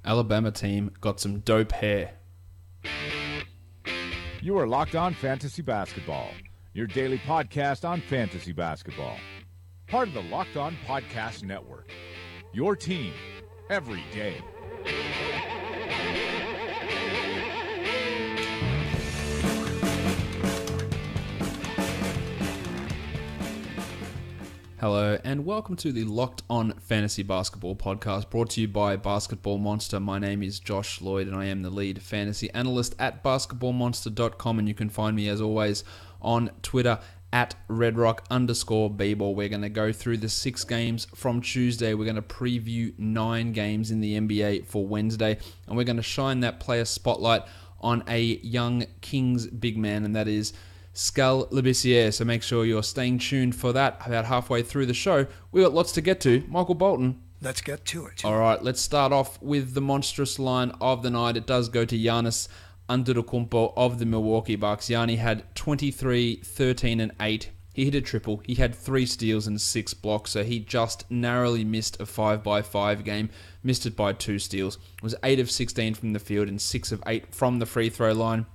Alabama team got some dope hair. You are Locked On Fantasy Basketball, your daily podcast on fantasy basketball. Part of the Locked On Podcast Network, your team every day. Hello and welcome to the Locked On Fantasy Basketball podcast brought to you by Basketball Monster. My name is Josh Lloyd and I am the lead fantasy analyst at basketballmonster.com, and you can find me as always on Twitter at redrock_bball. We're going to go through the 6 games from Tuesday. We're going to preview 9 games in the NBA for Wednesday, and we're going to shine that player spotlight on a young Kings big man, and that is Skal Labissiere. So make sure you're staying tuned for that. About halfway through the show, we've got lots to get to. Michael Bolton. Let's get to it. All right, let's start off with the monstrous line of the night. It does go to Giannis Antetokounmpo of the Milwaukee Bucks. Gianni had 23, 13, and 8. He hit a triple. He had 3 steals and 6 blocks, so he just narrowly missed a 5x5 game. Missed it by 2 steals. It was 8 of 16 from the field and 6 of 8 from the free throw line.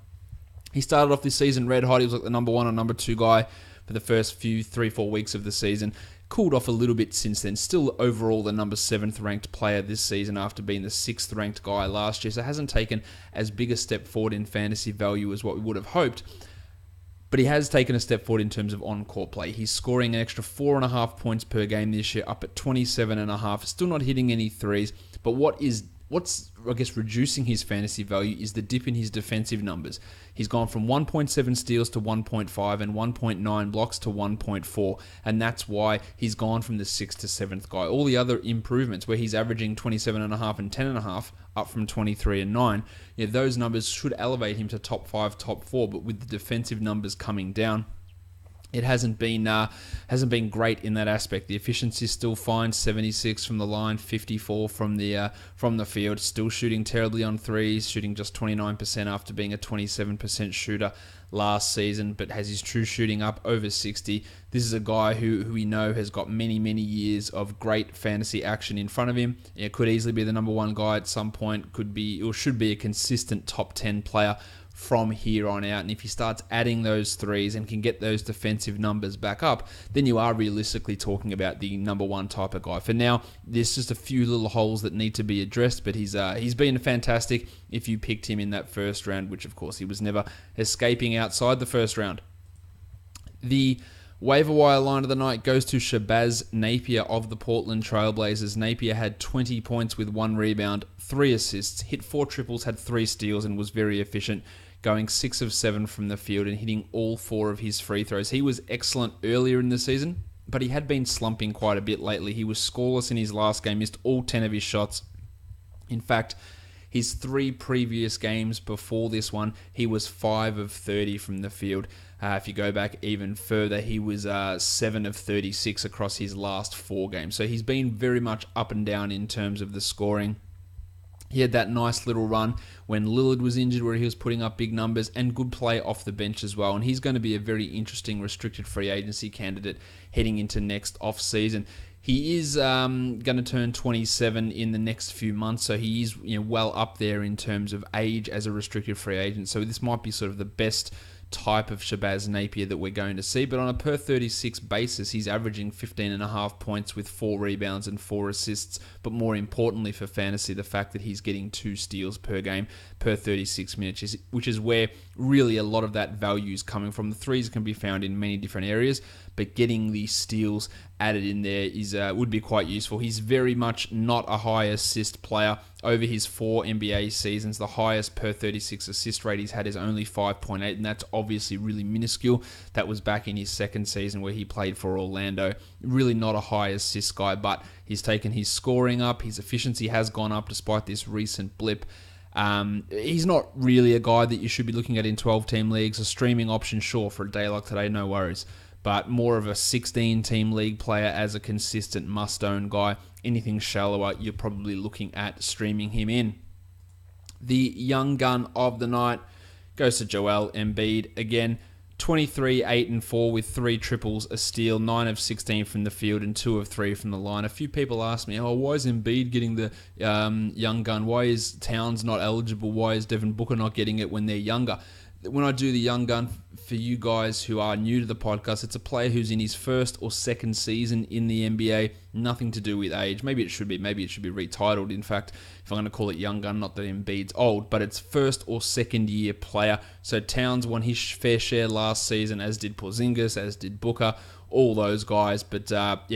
He started off this season red hot. He was like the number 1 or number 2 guy for the first few 3-4 weeks of the season. Cooled off a little bit since then. Still overall the number 7th ranked player this season after being the 6th ranked guy last year. So hasn't taken as big a step forward in fantasy value as what we would have hoped. But he has taken a step forward in terms of on-court play. He's scoring an extra 4.5 points per game this year, up at 27.5. Still not hitting any threes. But what's I guess reducing his fantasy value is the dip in his defensive numbers. He's gone from 1.7 steals to 1.5 and 1.9 blocks to 1.4, and that's why he's gone from the 6th to 7th guy. All the other improvements where he's averaging 27.5 and 10.5 up from 23 and 9, those numbers should elevate him to top 5, top 4, but with the defensive numbers coming down, it hasn't been great in that aspect. The efficiency is still fine, 76 from the line, 54 from the field. Still shooting terribly on threes, shooting just 29% after being a 27% shooter last season, but has his true shooting up over 60. This is a guy who we know has got many, many years of great fantasy action in front of him. Could easily be the number 1 guy at some point. Could be or should be a consistent top 10 player from here on out. And if he starts adding those threes and can get those defensive numbers back up, then you are realistically talking about the number 1 type of guy. For now, there's just a few little holes that need to be addressed, but he's been fantastic if you picked him in that first round, which of course he was never escaping outside the first round. The waiver wire line of the night goes to Shabazz Napier of the Portland Trailblazers. Napier had 20 points with 1 rebound, 3 assists, hit 4 triples, had 3 steals, and was very efficient, going 6 of 7 from the field and hitting all 4 of his free throws. He was excellent earlier in the season, but he had been slumping quite a bit lately. He was scoreless in his last game, missed all 10 of his shots. In fact, his 3 previous games before this one, he was 5 of 30 from the field. If you go back even further, he was 7 of 36 across his last 4 games. So he's been very much up and down in terms of the scoring. He had that nice little run when Lillard was injured where he was putting up big numbers, and good play off the bench as well. And he's going to be a very interesting restricted free agency candidate heading into next off-season. He is going to turn 27 in the next few months, so he is well up there in terms of age as a restricted free agent. So this might be sort of the best type of Shabazz Napier that we're going to see, but on a per 36 basis, he's averaging 15.5 points with 4 rebounds and 4 assists, but more importantly for fantasy, the fact that he's getting 2 steals per game per 36 minutes, which is where really a lot of that value is coming from. The threes can be found in many different areas, but getting the steals added in there would be quite useful. He's very much not a high assist player. Over his 4 NBA seasons, the highest per 36 assist rate he's had is only 5.8, and that's obviously really minuscule. That was back in his 2nd season where he played for Orlando. Really not a high assist guy, but he's taken his scoring up. His efficiency has gone up despite this recent blip. He's not really a guy that you should be looking at in 12-team leagues. A streaming option, sure, for a day like today, no worries. But more of a 16-team league player as a consistent must-own guy. Anything shallower, you're probably looking at streaming him in. The young gun of the night goes to Joel Embiid. Again, 23, 8 and 4 with 3 triples, a steal, 9 of 16 from the field and 2 of 3 from the line. A few people ask me, why is Embiid getting the young gun? Why is Towns not eligible? Why is Devin Booker not getting it when they're younger? When I do the young gun, for you guys who are new to the podcast, it's a player who's in his first or second season in the NBA. Nothing to do with age. Maybe it should be retitled. In fact, if I'm going to call it young gun, not that Embiid's old, but it's first or second year player. So Towns won his fair share last season, as did Porzingis, as did Booker, all those guys. But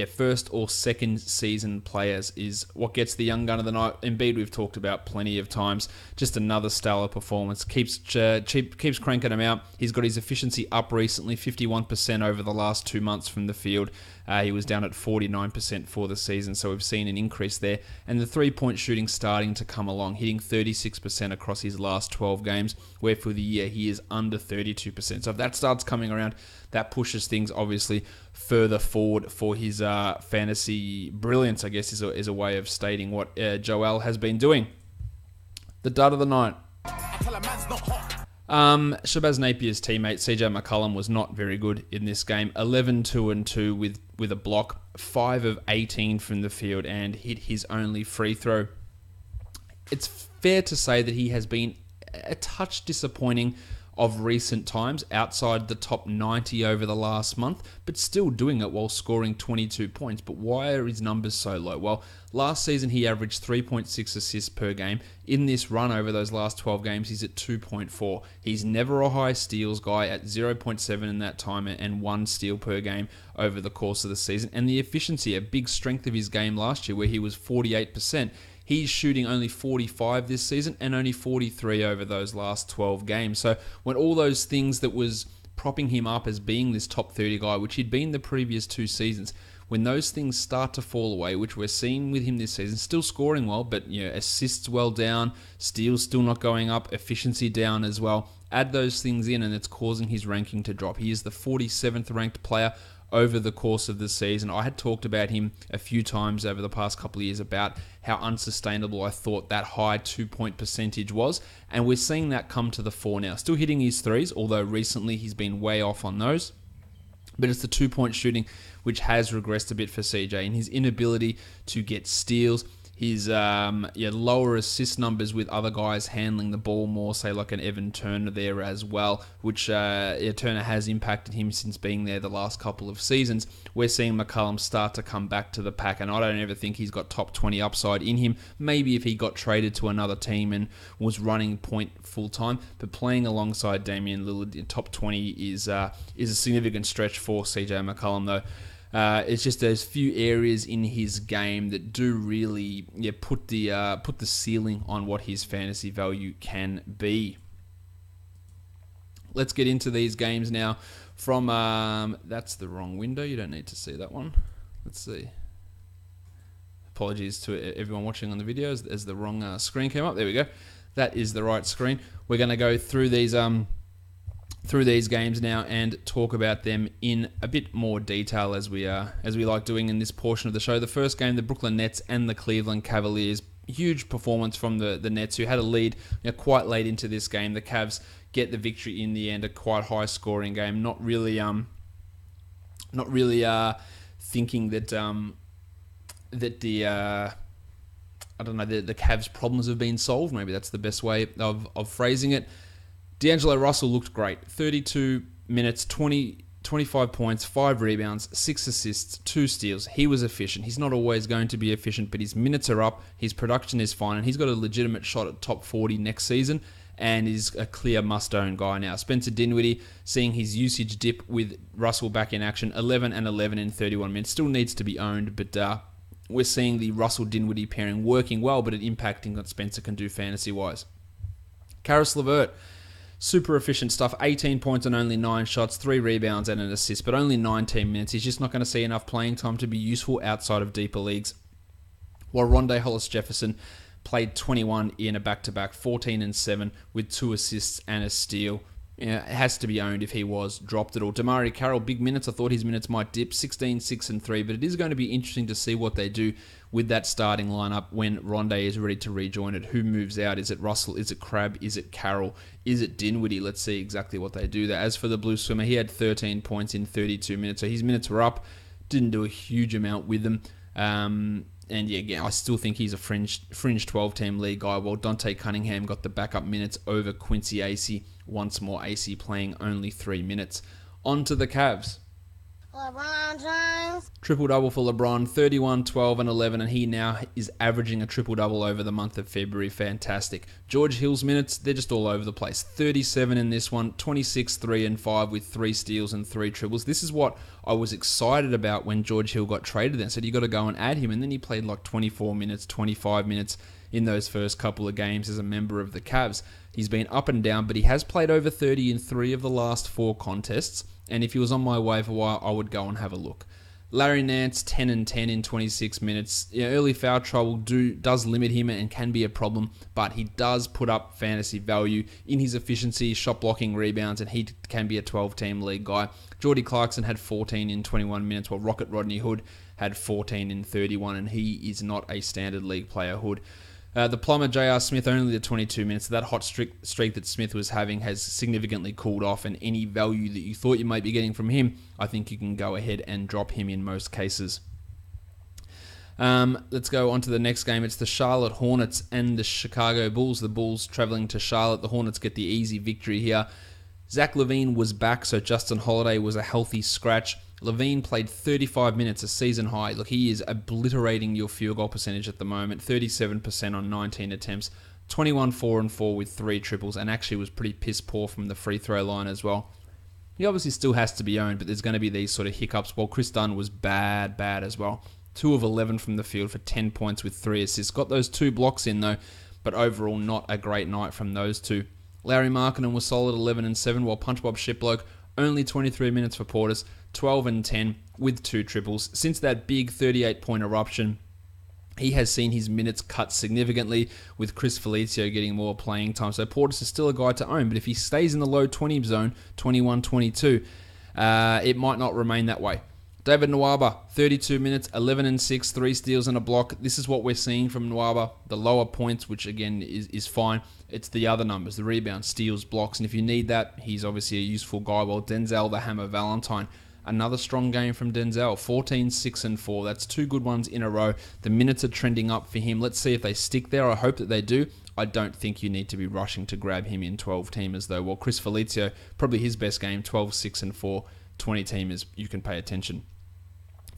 first or second season players is what gets the young gun of the night. Embiid we've talked about plenty of times. Just another stellar performance. Keeps cranking him out. He's got his efficiency up recently, 51% over the last 2 months from the field. He was down at 49% for the season, so we've seen an increase there. And the three-point shooting starting to come along, hitting 36% across his last 12 games, where for the year he is under 32%. So if that starts coming around, that pushes things obviously further forward for his fantasy brilliance, I guess is a way of stating what Joel has been doing. The dud of the night. Shabazz Napier's teammate CJ McCollum was not very good in this game. 11, 2 and 2 with a block, 5 of 18 from the field, and hit his only free throw. It's fair to say that he has been a touch disappointing of recent times, outside the top 90 over the last month, but still doing it while scoring 22 points. But why are his numbers so low? Well, last season he averaged 3.6 assists per game. In this run over those last 12 games, he's at 2.4. He's never a high steals guy, at 0.7 in that time and 1 steal per game over the course of the season. And the efficiency, a big strength of his game last year, where he was 48%. He's shooting only 45 this season and only 43 over those last 12 games. So when all those things that was propping him up as being this top 30 guy, which he'd been the previous 2 seasons, when those things start to fall away, which we're seeing with him this season, still scoring well, but assists well down, steals still not going up, efficiency down as well. Add those things in and it's causing his ranking to drop. He is the 47th ranked player over the course of the season. I had talked about him a few times over the past couple of years about how unsustainable I thought that high 2-point percentage was, and we're seeing that come to the fore now. Still hitting his threes, although recently he's been way off on those. But it's the 2-point shooting which has regressed a bit for CJ, and his inability to get steals, his lower assist numbers with other guys handling the ball more, say like an Evan Turner there as well, which Turner has impacted him since being there the last couple of seasons. We're seeing McCollum start to come back to the pack, and I don't ever think he's got top 20 upside in him. Maybe if he got traded to another team and was running point full time, but playing alongside Damian Lillard in top 20 is a significant stretch for CJ McCollum though. It's just there's few areas in his game that do really put the ceiling on what his fantasy value can be. Let's get into these games now. From that's the wrong window. You don't need to see that one. Let's see. Apologies to everyone watching on the video as the wrong screen came up. There we go. That is the right screen. We're going to go through these games now and talk about them in a bit more detail as we like doing in this portion of the show. The first game, the Brooklyn Nets and the Cleveland Cavaliers. Huge performance from the Nets, who had a lead quite late into this game. The Cavs get the victory in the end, a quite high scoring game. Not really thinking that the Cavs' problems have been solved. Maybe that's the best way of phrasing it. D'Angelo Russell looked great. 32 minutes, 25 points, 5 rebounds, 6 assists, 2 steals. He was efficient. He's not always going to be efficient, but his minutes are up, his production is fine, and he's got a legitimate shot at top 40 next season and is a clear must-own guy now. Spencer Dinwiddie, seeing his usage dip with Russell back in action, 11 and 11 in 31 minutes. Still needs to be owned, but we're seeing the Russell-Dinwiddie pairing working well, but it impacting what Spencer can do fantasy-wise. Karis LeVert, super efficient stuff, 18 points on only 9 shots, 3 rebounds and an assist, but only 19 minutes. He's just not going to see enough playing time to be useful outside of deeper leagues. While Rondé Hollis-Jefferson played 21 in a back-to-back, 14 and 7 with 2 assists and a steal. Yeah, it has to be owned if he was dropped at all. Damari Carroll, big minutes. I thought his minutes might dip, 16, 6 and 3, but it is going to be interesting to see what they do with that starting lineup when Ronde is ready to rejoin it. Who moves out? Is it Russell? Is it Crabb? Is it Carroll? Is it Dinwiddie? Let's see exactly what they do there. As for the Blue Swimmer, he had 13 points in 32 minutes, so his minutes were up. Didn't do a huge amount with them. And yeah, again, I still think he's a fringe 12-team league guy. While Dante Cunningham got the backup minutes over Quincy Acey. Once more, Acey playing only 3 minutes. On to the Cavs. LeBron James. Triple-double for LeBron, 31, 12, and 11, and he now is averaging a triple-double over the month of February. Fantastic. George Hill's minutes, they're just all over the place. 37 in this one, 26, 3, and 5 with 3 steals and 3 triples. This is what I was excited about when George Hill got traded then. Said you got to go and add him, and then he played like 24 minutes, 25 minutes in those first couple of games as a member of the Cavs. He's been up and down, but he has played over 30 in 3 of the last 4 contests. And if he was on my waiver wire, I would go and have a look. Larry Nance, 10 and 10 in 26 minutes. Early foul trouble does limit him and can be a problem, but he does put up fantasy value in his efficiency, shot blocking, rebounds, and he can be a 12-team league guy. Jordy Clarkson had 14 in 21 minutes, while Rocket Rodney Hood had 14 in 31, and he is not a standard league player, Hood. The plumber, J.R. Smith, only the 22 minutes. That hot streak that Smith was having has significantly cooled off, and any value that you thought you might be getting from him, I think you can go ahead and drop him in most cases. Let's go on to the next game. It's the Charlotte Hornets and the Chicago Bulls. The Bulls traveling to Charlotte. The Hornets get the easy victory here. Zach LaVine was back, so Justin Holiday was a healthy scratch. LaVine played 35 minutes, a season high. Look, he is obliterating your field goal percentage at the moment. 37% on 19 attempts. 21, 4 and 4 with 3 triples, and actually was pretty piss poor from the free throw line as well. He obviously still has to be owned, but there's going to be these sort of hiccups. While Chris Dunn was bad as well. 2 of 11 from the field for 10 points with 3 assists. Got those 2 blocks in though, but overall not a great night from those 2. Larry Markkinen was solid, 11 and 7, while Punch Bob Shipbloke only 23 minutes for Portis, 12 and 10 with 2 triples. Since that big 38-point eruption, he has seen his minutes cut significantly, with Chris Felicio getting more playing time. So Portis is still a guy to own, but if he stays in the low 20 zone, 21, 22, it might not remain that way. David Nwaba, 32 minutes, 11 and 6, 3 steals and a block. This is what we're seeing from Nwaba. The lower points, which again is fine. It's the other numbers, the rebounds, steals, blocks. And if you need that, he's obviously a useful guy. While Denzel the Hammer Valentine, another strong game from Denzel. 14, 6 and 4. That's 2 good ones in a row. The minutes are trending up for him. Let's see if they stick there. I hope that they do. I don't think you need to be rushing to grab him in 12-teamers though. While Chris Felicio, probably his best game, 12, 6 and 4. 20-teamers, you can pay attention.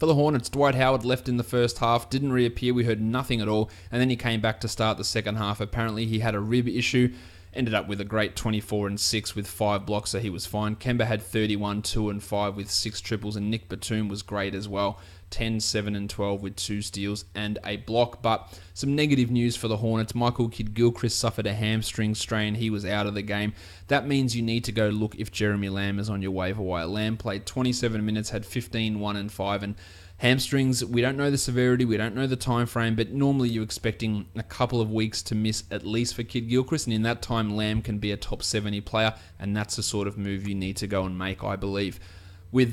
For the Hornets, Dwight Howard left in the first half, didn't reappear, we heard nothing at all, and then he came back to start the second half. Apparently he had a rib issue, ended up with a great 24 and 6 with 5 blocks, so he was fine. Kemba had 31, 2 and 5 with 6 triples, and Nick Batum was great as well. 10, 7 and 12 with 2 steals and a block. But some negative news for the Hornets. Michael Kidd-Gilchrist suffered a hamstring strain. He was out of the game. That means you need to go look if Jeremy Lamb is on your waiver wire. Lamb played 27 minutes, had 15, 1 and 5, and hamstrings, we don't know the severity, we don't know the time frame, but normally you're expecting a couple of weeks to miss at least for Kidd-Gilchrist, and in that time Lamb can be a top 70 player, and that's the sort of move you need to go and make, I believe. With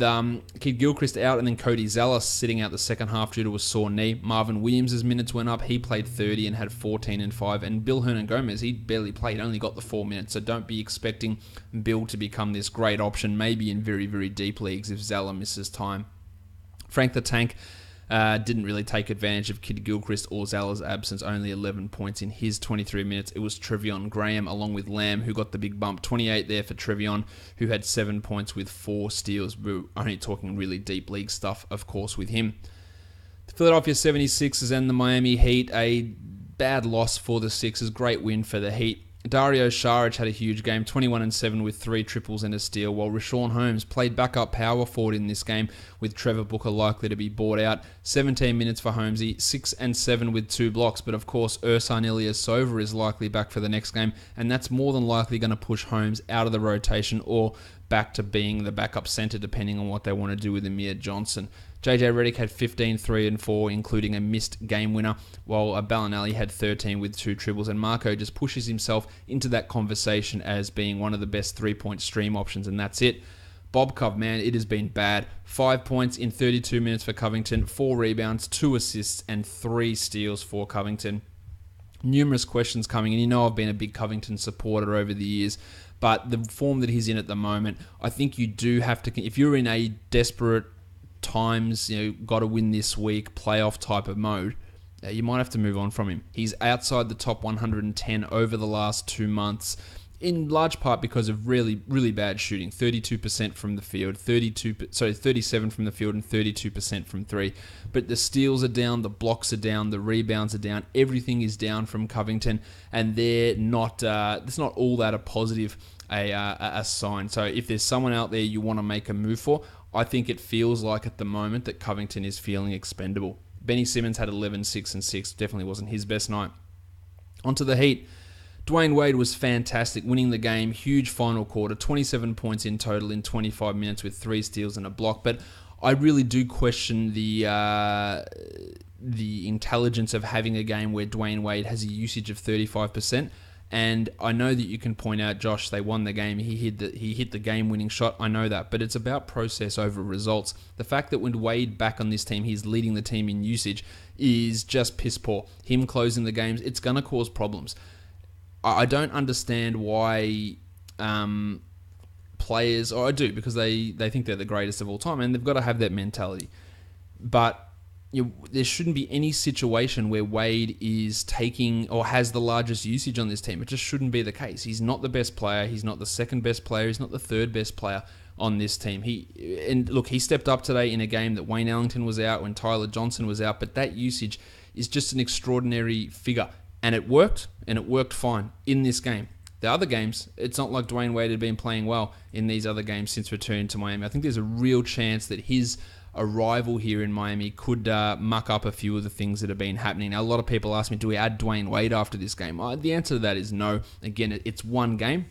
Kidd-Gilchrist out and then Cody Zeller sitting out the second half due to a sore knee, Marvin Williams' minutes went up. He played 30 and had 14 and 5. And Bill Hernan-Gomez, he barely played, only got the 4 minutes. So don't be expecting Bill to become this great option, maybe in very, very deep leagues if Zeller misses time. Frank the Tank didn't really take advantage of Kidd-Gilchrist or Zeller's absence, only 11 points in his 23 minutes. It was Trevion Graham along with Lamb who got the big bump. 28 there for Trevion, who had 7 points with 4 steals. We're only talking really deep league stuff, of course, with him. The Philadelphia 76ers and the Miami Heat, a bad loss for the Sixers, great win for the Heat. Dario Saric had a huge game, 21 and 7 with 3 triples and a steal, while Rashawn Holmes played backup power forward in this game with Trevor Booker likely to be bought out. 17 minutes for Holmesy, 6 and 7 with 2 blocks, but of course Ersan Ilyasova is likely back for the next game, and that's more than likely going to push Holmes out of the rotation or back to being the backup center, depending on what they want to do with Amir Johnson. JJ Redick had 15, 3 and 4, including a missed game winner, while Bellinelli had 13 with 2 triples, and Marco just pushes himself into that conversation as being one of the best three-point stream options, and that's it. Bob Cov, man, it has been bad. 5 points in 32 minutes for Covington, 4 rebounds, 2 assists, and 3 steals for Covington. Numerous questions coming, and I've been a big Covington supporter over the years, but the form that he's in at the moment, I think you do have to, if you're in a desperate times, got to win this week, playoff type of mode, you might have to move on from him. He's outside the top 110 over the last 2 months, in large part because of really, really bad shooting. 32% from the field, 37 from the field, and 32% from three. But the steals are down, the blocks are down, the rebounds are down. Everything is down from Covington, and they're not. It's not all that a positive a sign. So if there's someone out there you want to make a move for, I think it feels like at the moment that Covington is feeling expendable. Benny Simmons had 11, 6, and 6. Definitely wasn't his best night. Onto the Heat. Dwayne Wade was fantastic, winning the game. Huge final quarter, 27 points in total in 25 minutes with 3 steals and a block. But I really do question the intelligence of having a game where Dwayne Wade has a usage of 35%. And I know that you can point out, Josh, they won the game. He hit the game-winning shot. I know that, but it's about process over results. The fact that when Wade back on this team, he's leading the team in usage is just piss poor. Him closing the games, it's going to cause problems. I don't understand why players, or I do, because they think they're the greatest of all time, and they've got to have that mentality. But there shouldn't be any situation where Wade is taking or has the largest usage on this team. It just shouldn't be the case. He's not the best player. He's not the second best player. He's not the third best player on this team. He stepped up today in a game that Wayne Ellington was out, when Tyler Johnson was out, but that usage is just an extraordinary figure. And it worked fine in this game. The other games, it's not like Dwayne Wade had been playing well in these other games since returning to Miami. I think there's a real chance that his arrival here in Miami could muck up a few of the things that have been happening. Now, a lot of people ask me, do we add Dwayne Wade after this game? The answer to that is no. Again, it's one game,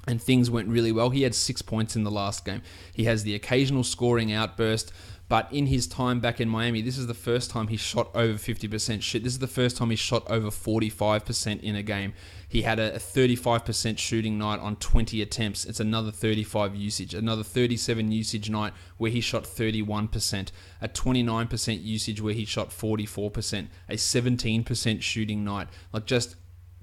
and things went really well. He had 6 points in the last game. He has the occasional scoring outburst, but in his time back in Miami, this is the first time he shot over 50% shit. This is the first time he shot over 45% in a game. He had a 35% shooting night on 20 attempts. It's another 35 usage. Another 37 usage night where he shot 31%. A 29% usage where he shot 44%. A 17% shooting night. Like, just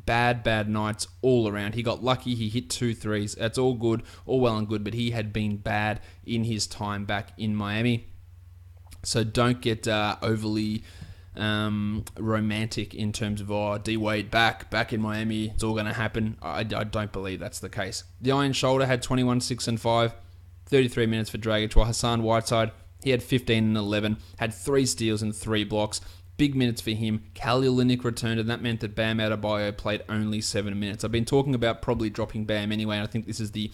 bad nights all around. He got lucky. He hit 2 threes. That's all good, all well and good, but he had been bad in his time back in Miami. So don't get overly romantic in terms of, D Wade back in Miami, it's all going to happen. I don't believe that's the case. The Iron Shoulder had 21, 6 and 5, 33 minutes for Dragic, while Hassan Whiteside, he had 15 and 11, had 3 steals and 3 blocks. Big minutes for him. Kelly Olynyk returned, and that meant that Bam Adebayo played only 7 minutes. I've been talking about probably dropping Bam anyway, and I think this is the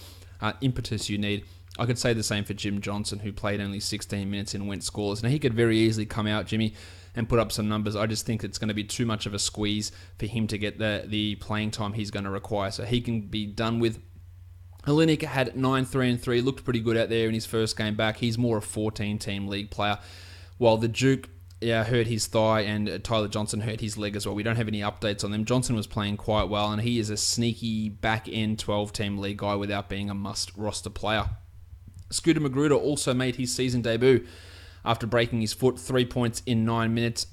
impetus you need. I could say the same for Jim Johnson, who played only 16 minutes and went scoreless. Now, he could very easily come out, Jimmy, and put up some numbers. I just think it's going to be too much of a squeeze for him to get the playing time he's going to require. So he can be done with. Olynyk had 9, 3 and 3, looked pretty good out there in his first game back. He's more a 14-team league player, while the Duke hurt his thigh, and Tyler Johnson hurt his leg as well. We don't have any updates on them. Johnson was playing quite well, and he is a sneaky back-end 12-team league guy without being a must-roster player. Scooter Magruder also made his season debut after breaking his foot, 3 points in 9 minutes.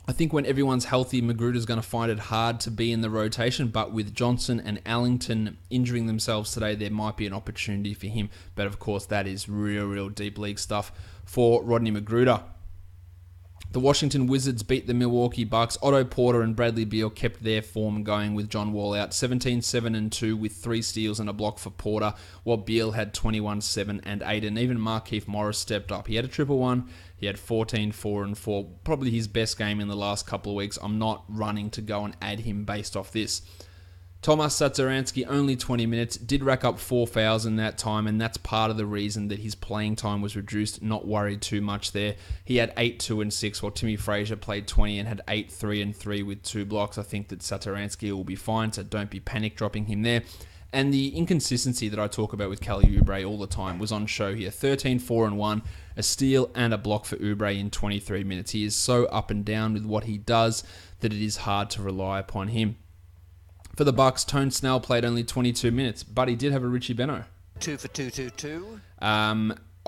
I think when everyone's healthy, Magruder's going to find it hard to be in the rotation, but with Johnson and Ellington injuring themselves today, there might be an opportunity for him. But of course, that is real deep league stuff for Rodney Magruder. The Washington Wizards beat the Milwaukee Bucks. Otto Porter and Bradley Beal kept their form going with John Wall out. 17, 7 and 2 with 3 steals and a block for Porter, while Beal had 21, 7 and 8. And even Markieff Morris stepped up. He had a 1-1. He had 14, 4 and 4. Probably his best game in the last couple of weeks. I'm not running to go and add him based off this. Tomas Satoransky, only 20 minutes, did rack up 4 fouls in that time, and that's part of the reason that his playing time was reduced. Not worried too much there. He had 8, 2 and 6, while Timmy Frazier played 20 and had 8, 3 and 3 with 2 blocks. I think that Satoransky will be fine, so don't be panic dropping him there. And the inconsistency that I talk about with Kelly Oubre all the time was on show here. 13, 4, and 1, a steal and a block for Oubre in 23 minutes. He is so up and down with what he does that it is hard to rely upon him. For the Bucks, Tone Snell played only 22 minutes, but he did have a Richie Beno. 2 for 2.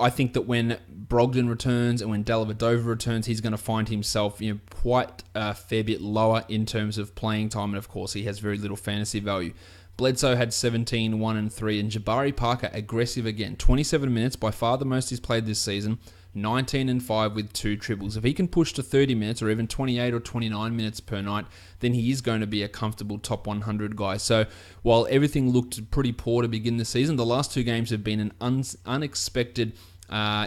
I think that when Brogdon returns and when Dellavedova returns, he's going to find himself quite a fair bit lower in terms of playing time. And of course, he has very little fantasy value. Bledsoe had 17, 1 and 3, and Jabari Parker aggressive again. 27 minutes, by far the most he's played this season. 19 and 5 with 2 triples. If he can push to 30 minutes or even 28 or 29 minutes per night, then he is going to be a comfortable top 100 guy. So while everything looked pretty poor to begin the season, the last 2 games have been an unexpected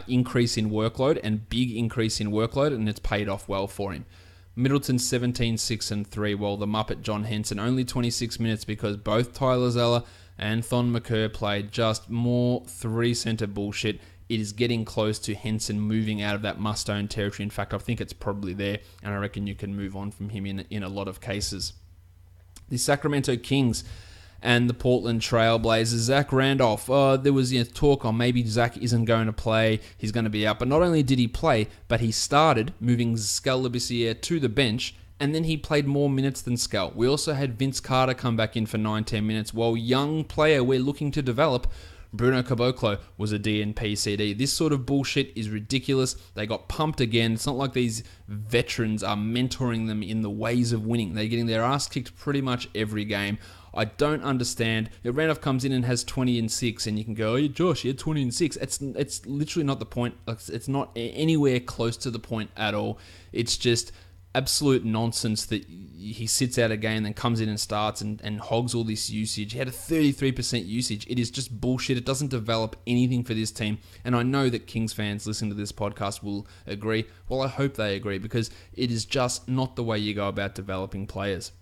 increase in workload and big increase in workload, and it's paid off well for him. Middleton 17, 6 and 3, while the Muppet John Henson only 26 minutes because both Tyler Zeller and Thon McCurr played just more 3-center bullshit. It is getting close to Henson moving out of that must-own territory. In fact, I think it's probably there, and I reckon you can move on from him in a lot of cases. The Sacramento Kings and the Portland Trailblazers. Zach Randolph, there was talk on maybe Zach isn't going to play, he's going to be out. But not only did he play, but he started moving Skal Labissiere to the bench, and then he played more minutes than Skal. We also had Vince Carter come back in for 9-10 minutes, while young player we're looking to develop, Bruno Caboclo, was a DNP CD. This sort of bullshit is ridiculous. They got pumped again. It's not like these veterans are mentoring them in the ways of winning. They're getting their ass kicked pretty much every game. I don't understand. Randolph comes in and has 20 and 6, and you can go, oh, Josh, you had 20 and 6. It's literally not the point. It's not anywhere close to the point at all. It's just absolute nonsense that he sits out a game, then comes in and starts and hogs all this usage. He had a 33% usage. It is just bullshit. It doesn't develop anything for this team. And I know that Kings fans listening to this podcast will agree. Well, I hope they agree, because it is just not the way you go about developing players.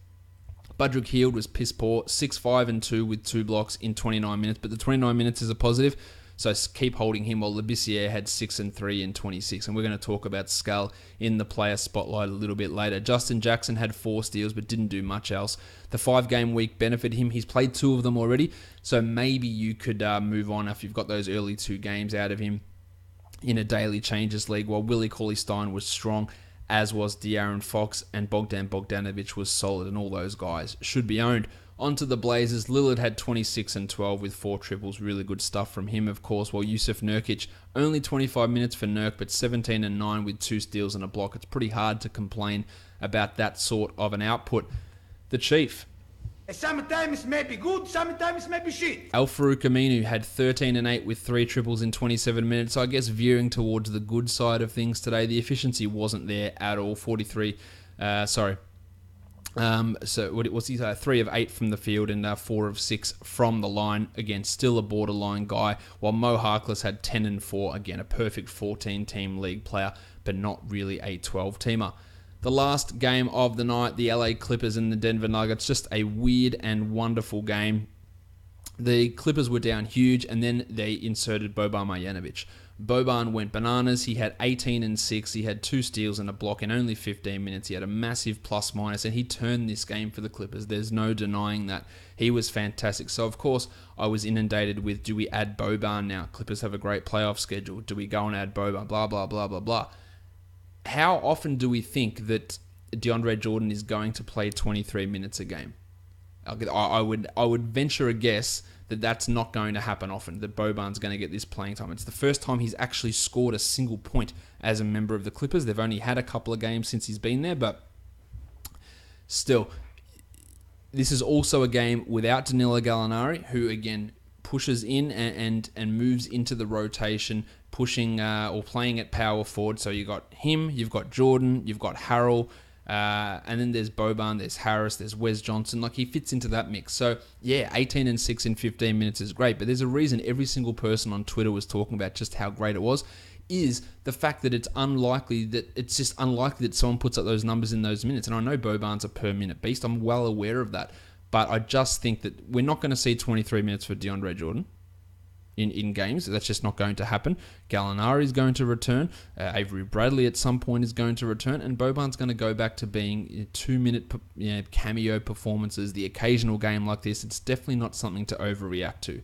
Budrick Hield was piss poor, 6, 5 and 2 with 2 blocks in 29 minutes, but the 29 minutes is a positive. So keep holding him, while Labissiere had 6 and 3 in 26. And we're going to talk about Skal in the player spotlight a little bit later. Justin Jackson had 4 steals but didn't do much else. The 5-game week benefited him. He's played 2 of them already. So maybe you could move on if you've got those early 2 games out of him in a daily changes league, while Willie Cauley-Stein was strong, as was De'Aaron Fox, and Bogdan Bogdanovic was solid, and all those guys should be owned. Onto the Blazers, Lillard had 26 and 12 with 4 triples. Really good stuff from him, of course, while Yusuf Nurkic, only 25 minutes for Nurk, but 17 and 9 with 2 steals and a block. It's pretty hard to complain about that sort of an output. The Chief. Sometimes may be good, sometimes may be shit. Al-Farouq Aminu had 13 and 8 with 3 triples in 27 minutes. I guess veering towards the good side of things today. The efficiency wasn't there at all. 3 of 8 from the field and 4 of 6 from the line. Again, still a borderline guy. While Mo Harkless had 10 and 4. Again, a perfect 14-team league player, but not really a 12-teamer. The last game of the night, the LA Clippers and the Denver Nuggets. Just a weird and wonderful game. The Clippers were down huge, and then they inserted Boban Marjanovic. Boban went bananas. He had 18 and 6. He had 2 steals and a block in only 15 minutes. He had a massive plus-minus, and he turned this game for the Clippers. There's no denying that. He was fantastic. So, of course, I was inundated with, do we add Boban now? Clippers have a great playoff schedule. Do we go and add Boban? Blah, blah, blah, blah, blah. How often do we think that DeAndre Jordan is going to play 23 minutes a game? I would venture a guess that that's not going to happen often, that Boban's going to get this playing time. It's the first time he's actually scored a single point as a member of the Clippers. They've only had a couple of games since he's been there, but still, this is also a game without Danilo Gallinari, who, again, pushes in and moves into the rotation, pushing or playing at power forward. So you've got him, you've got Jordan, you've got Harrell, and then there's Boban, there's Harris, there's Wes Johnson. Like, he fits into that mix. So, yeah, 18 and 6 in 15 minutes is great. But there's a reason every single person on Twitter was talking about just how great it was, is the fact that it's just unlikely that someone puts up those numbers in those minutes. And I know Boban's a per-minute beast. I'm well aware of that. But I just think that we're not going to see 23 minutes for DeAndre Jordan. in games. That's just not going to happen. Gallinari is going to return. Avery Bradley at some point is going to return. And Boban's going to go back to being 2-minute cameo performances, the occasional game like this. It's definitely not something to overreact to.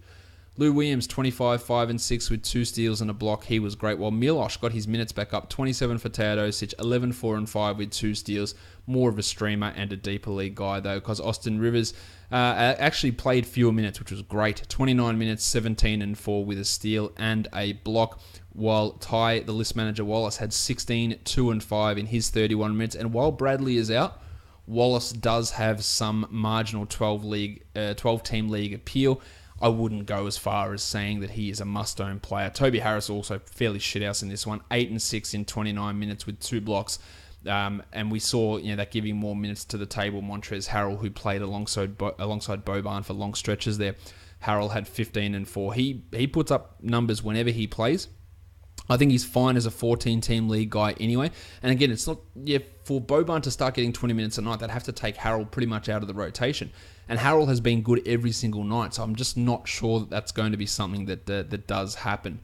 Lou Williams, 25, 5 and 6 with 2 steals and a block. He was great. While Milosh got his minutes back up, 27 for Teodosic, 11, 4 and 5 with 2 steals. More of a streamer and a deeper league guy, though, because Austin Rivers actually played fewer minutes, which was great. 29 minutes, 17 and 4 with a steal and a block. While Ty, the list manager Wallace, had 16, 2 and 5 in his 31 minutes. And while Bradley is out, Wallace does have some marginal 12-team league appeal. I wouldn't go as far as saying that he is a must-own player. Toby Harris also fairly shithouse in this one. 8 and 6 in 29 minutes with 2 blocks. And we saw that giving more minutes to the table. Montrezl Harrell, who played alongside Boban for long stretches there. Harrell had 15 and 4. He puts up numbers whenever he plays. I think he's fine as a 14-team league guy anyway. And again, it's not for Boban to start getting 20 minutes a night, they'd have to take Harrell pretty much out of the rotation. And Harrell has been good every single night, so I'm just not sure that that's going to be something that does happen.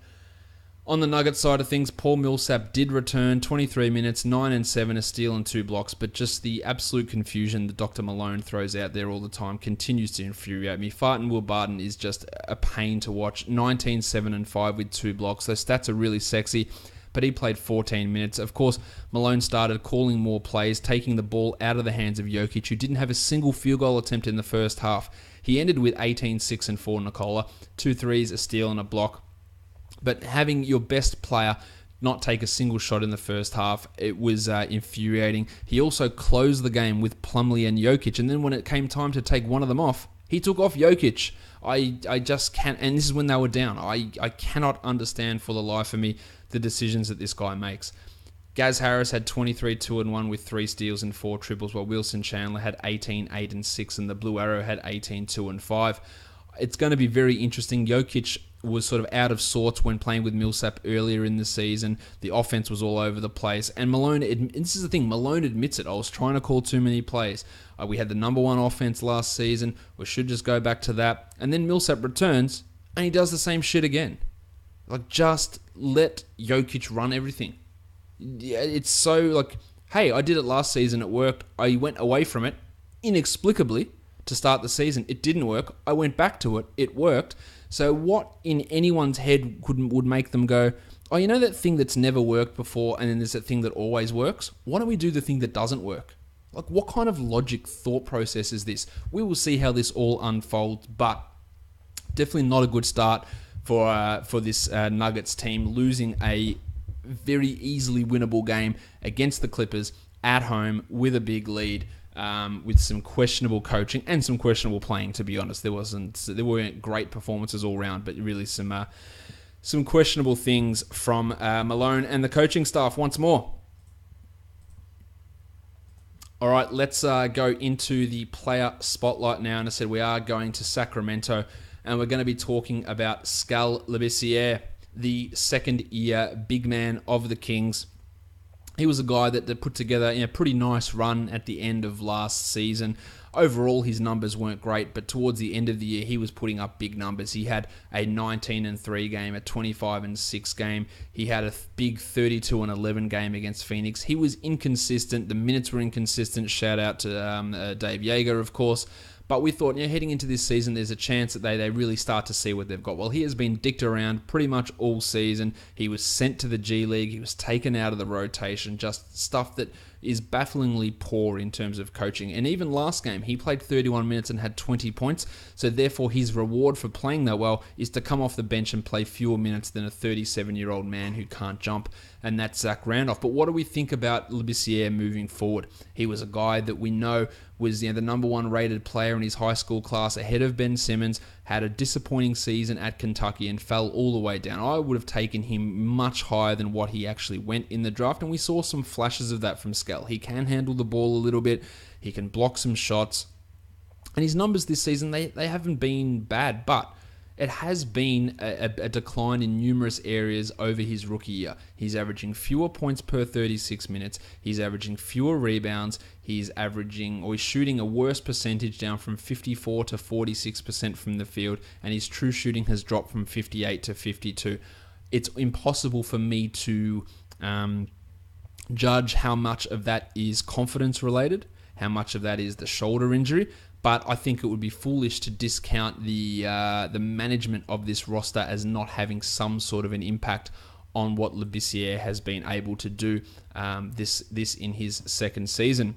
On the Nuggets side of things, Paul Millsap did return, 23 minutes, 9 and 7, a steal and 2 blocks, but just the absolute confusion that Dr. Malone throws out there all the time continues to infuriate me. Farton Will Barton is just a pain to watch. 19, 7 and 5 with 2 blocks. Those stats are really sexy, but he played 14 minutes. Of course, Malone started calling more plays, taking the ball out of the hands of Jokic, who didn't have a single field goal attempt in the first half. He ended with 18, 6 and 4 Nikola, 2 threes, a steal and a block. But having your best player not take a single shot in the first half, it was infuriating. He also closed the game with Plumlee and Jokic, and then when it came time to take one of them off, he took off Jokic. I just can't, and this is when they were down. I cannot understand for the life of me the decisions that this guy makes. Gaz Harris had 23, 2 and 1 with 3 steals and 4 triples, while Wilson Chandler had 18, 8 and 6, and the Blue Arrow had 18, 2 and 5. It's going to be very interesting. Jokic was sort of out of sorts when playing with Millsap earlier in the season. The offense was all over the place. And Malone, this is the thing, Malone admits it. I was trying to call too many plays. We had the number 1 offense last season. We should just go back to that. And then Millsap returns, and he does the same shit again. Like, just let Jokic run everything. It's so like, hey, I did it last season. It worked. I went away from it inexplicably to start the season. It didn't work. I went back to it. It worked. So what in anyone's head would make them go, oh, you know that thing that's never worked before and then there's that thing that always works? Why don't we do the thing that doesn't work? Like, what kind of logic thought process is this? We will see how this all unfolds, but definitely not a good start for this Nuggets team, losing a very easily winnable game against the Clippers at home with a big lead. With some questionable coaching and some questionable playing, to be honest. There weren't great performances all round, but really some questionable things from Malone and the coaching staff once more. All right, let's go into the player spotlight now. And I said we are going to Sacramento, and we're going to be talking about Skal Labissiere, the second-year big man of the Kings. He was a guy that put together a pretty nice run at the end of last season. Overall, his numbers weren't great, but towards the end of the year, he was putting up big numbers. He had a 19-3 game, a 25-6 game. He had a big 32-11 game against Phoenix. He was inconsistent. The minutes were inconsistent. Shout out to Dave Yeager, of course. But we thought, heading into this season, there's a chance that they really start to see what they've got. Well, he has been dicked around pretty much all season. He was sent to the G League. He was taken out of the rotation. Just stuff that is bafflingly poor in terms of coaching. And even last game, he played 31 minutes and had 20 points. So therefore, his reward for playing that well is to come off the bench and play fewer minutes than a 37-year-old man who can't jump. And that's Zach Randolph. But what do we think about Labissiere moving forward? He was a guy that we know was the number 1 rated player in his high school class, ahead of Ben Simmons, had a disappointing season at Kentucky and fell all the way down. I would have taken him much higher than what he actually went in the draft, and we saw some flashes of that from Skal. He can handle the ball a little bit, he can block some shots, and his numbers this season, they haven't been bad, but it has been a decline in numerous areas over his rookie year. He's averaging fewer points per 36 minutes. He's averaging fewer rebounds. He's shooting a worse percentage, down from 54 to 46% from the field, and his true shooting has dropped from 58 to 52. It's impossible for me to judge how much of that is confidence related, how much of that is the shoulder injury. But I think it would be foolish to discount the management of this roster as not having some sort of an impact on what Labissiere has been able to do this in his second season.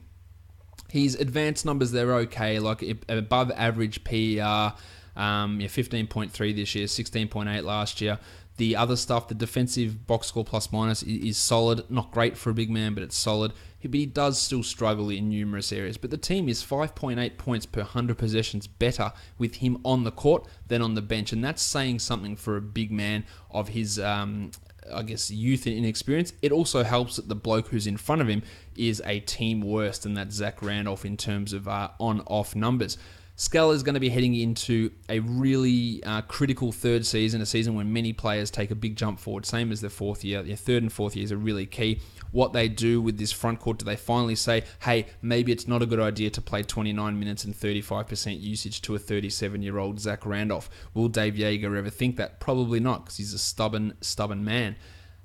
His advanced numbers, they're okay, like above average PER, 15.3 this year, 16.8 last year. The other stuff, the defensive box score plus minus is solid. Not great for a big man, but it's solid. But he does still struggle in numerous areas. But the team is 5.8 points per 100 possessions better with him on the court than on the bench. And that's saying something for a big man of his, youth and inexperience. It also helps that the bloke who's in front of him is a team worse than that Zach Randolph in terms of on-off numbers. Skal is going to be heading into a really critical third season, a season when many players take a big jump forward, same as their fourth year. Their third and fourth years are really key. What they do with this front court, do they finally say, hey, maybe it's not a good idea to play 29 minutes and 35% usage to a 37-year-old Zach Randolph? Will Dave Yeager ever think that? Probably not, because he's a stubborn man.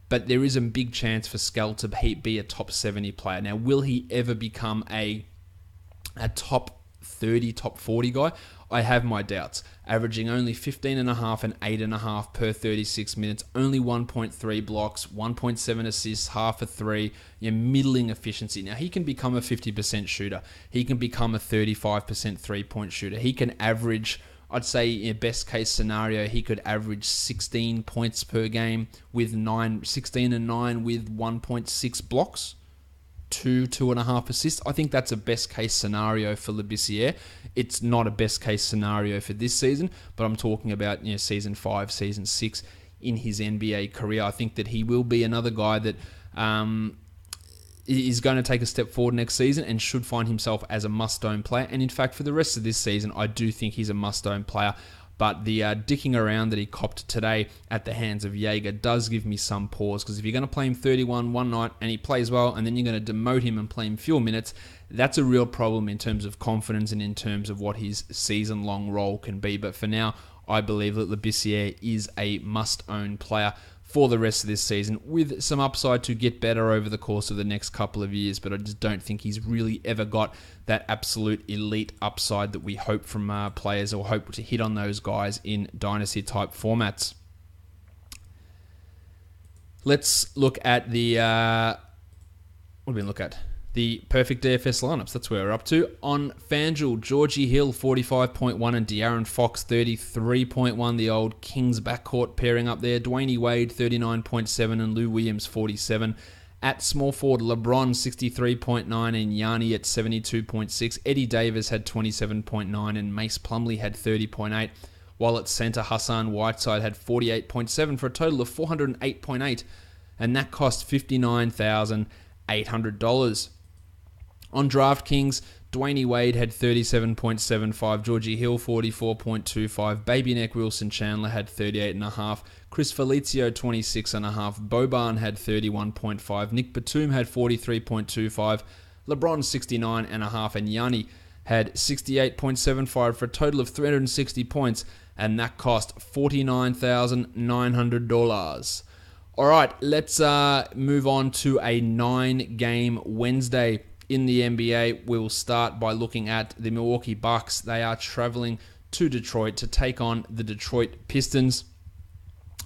But there is a big chance for Skal to be a top 70 player. Now, will he ever become a top 30, top 40 guy? I have my doubts. Averaging only 15.5 and 8.5 per 36 minutes, only 1.3 blocks, 1.7 assists, half a three, middling efficiency. Now, he can become a 50% shooter. He can become a 35% three-point shooter. He can average, I'd say in best case scenario, he could average 16 points per game with 16 and 9 with 1.6 blocks. 2.5 assists. I think that's a best case scenario for Labissiere. It's not a best case scenario for this season, but I'm talking about season 5, season 6 in his NBA career. I think that he will be another guy that is going to take a step forward next season and should find himself as a must-own player. And in fact, for the rest of this season, I do think he's a must-own player. But the dicking around that he copped today at the hands of Yeager does give me some pause, because if you're going to play him 31 one night and he plays well, and then you're going to demote him and play him fewer minutes, that's a real problem in terms of confidence and in terms of what his season-long role can be. But for now, I believe that Labissiere is a must-own player for the rest of this season, with some upside to get better over the course of the next couple of years. But I just don't think he's really ever got that absolute elite upside that we hope from players, or hope to hit on those guys in dynasty-type formats. Let's look at the... what do we look at? The perfect DFS lineups. That's where we're up to. On FanDuel, Georgie Hill, 45.1, and De'Aaron Fox, 33.1. The old Kings backcourt pairing up there. Dwayne Wade, 39.7, and Lou Williams, 47. At small forward, LeBron, 63.9, and Giannis at 72.6. Eddie Davis had 27.9, and Mace Plumlee had 30.8. While at center, Hassan Whiteside had 48.7 for a total of 408.8, and that cost $59,800. On DraftKings, Dwayne Wade had 37.75, Georgie Hill 44.25, Baby Neck Wilson Chandler had 38.5, Chris Felicio 26.5, Boban had 31.5, Nick Batum had 43.25, LeBron 69.5, and Giannis had 68.75 for a total of 360 points, and that cost $49,900. All right, let's move on to a 9-game Wednesday in the NBA. We'll start by looking at the Milwaukee Bucks. They are traveling to Detroit to take on the Detroit Pistons.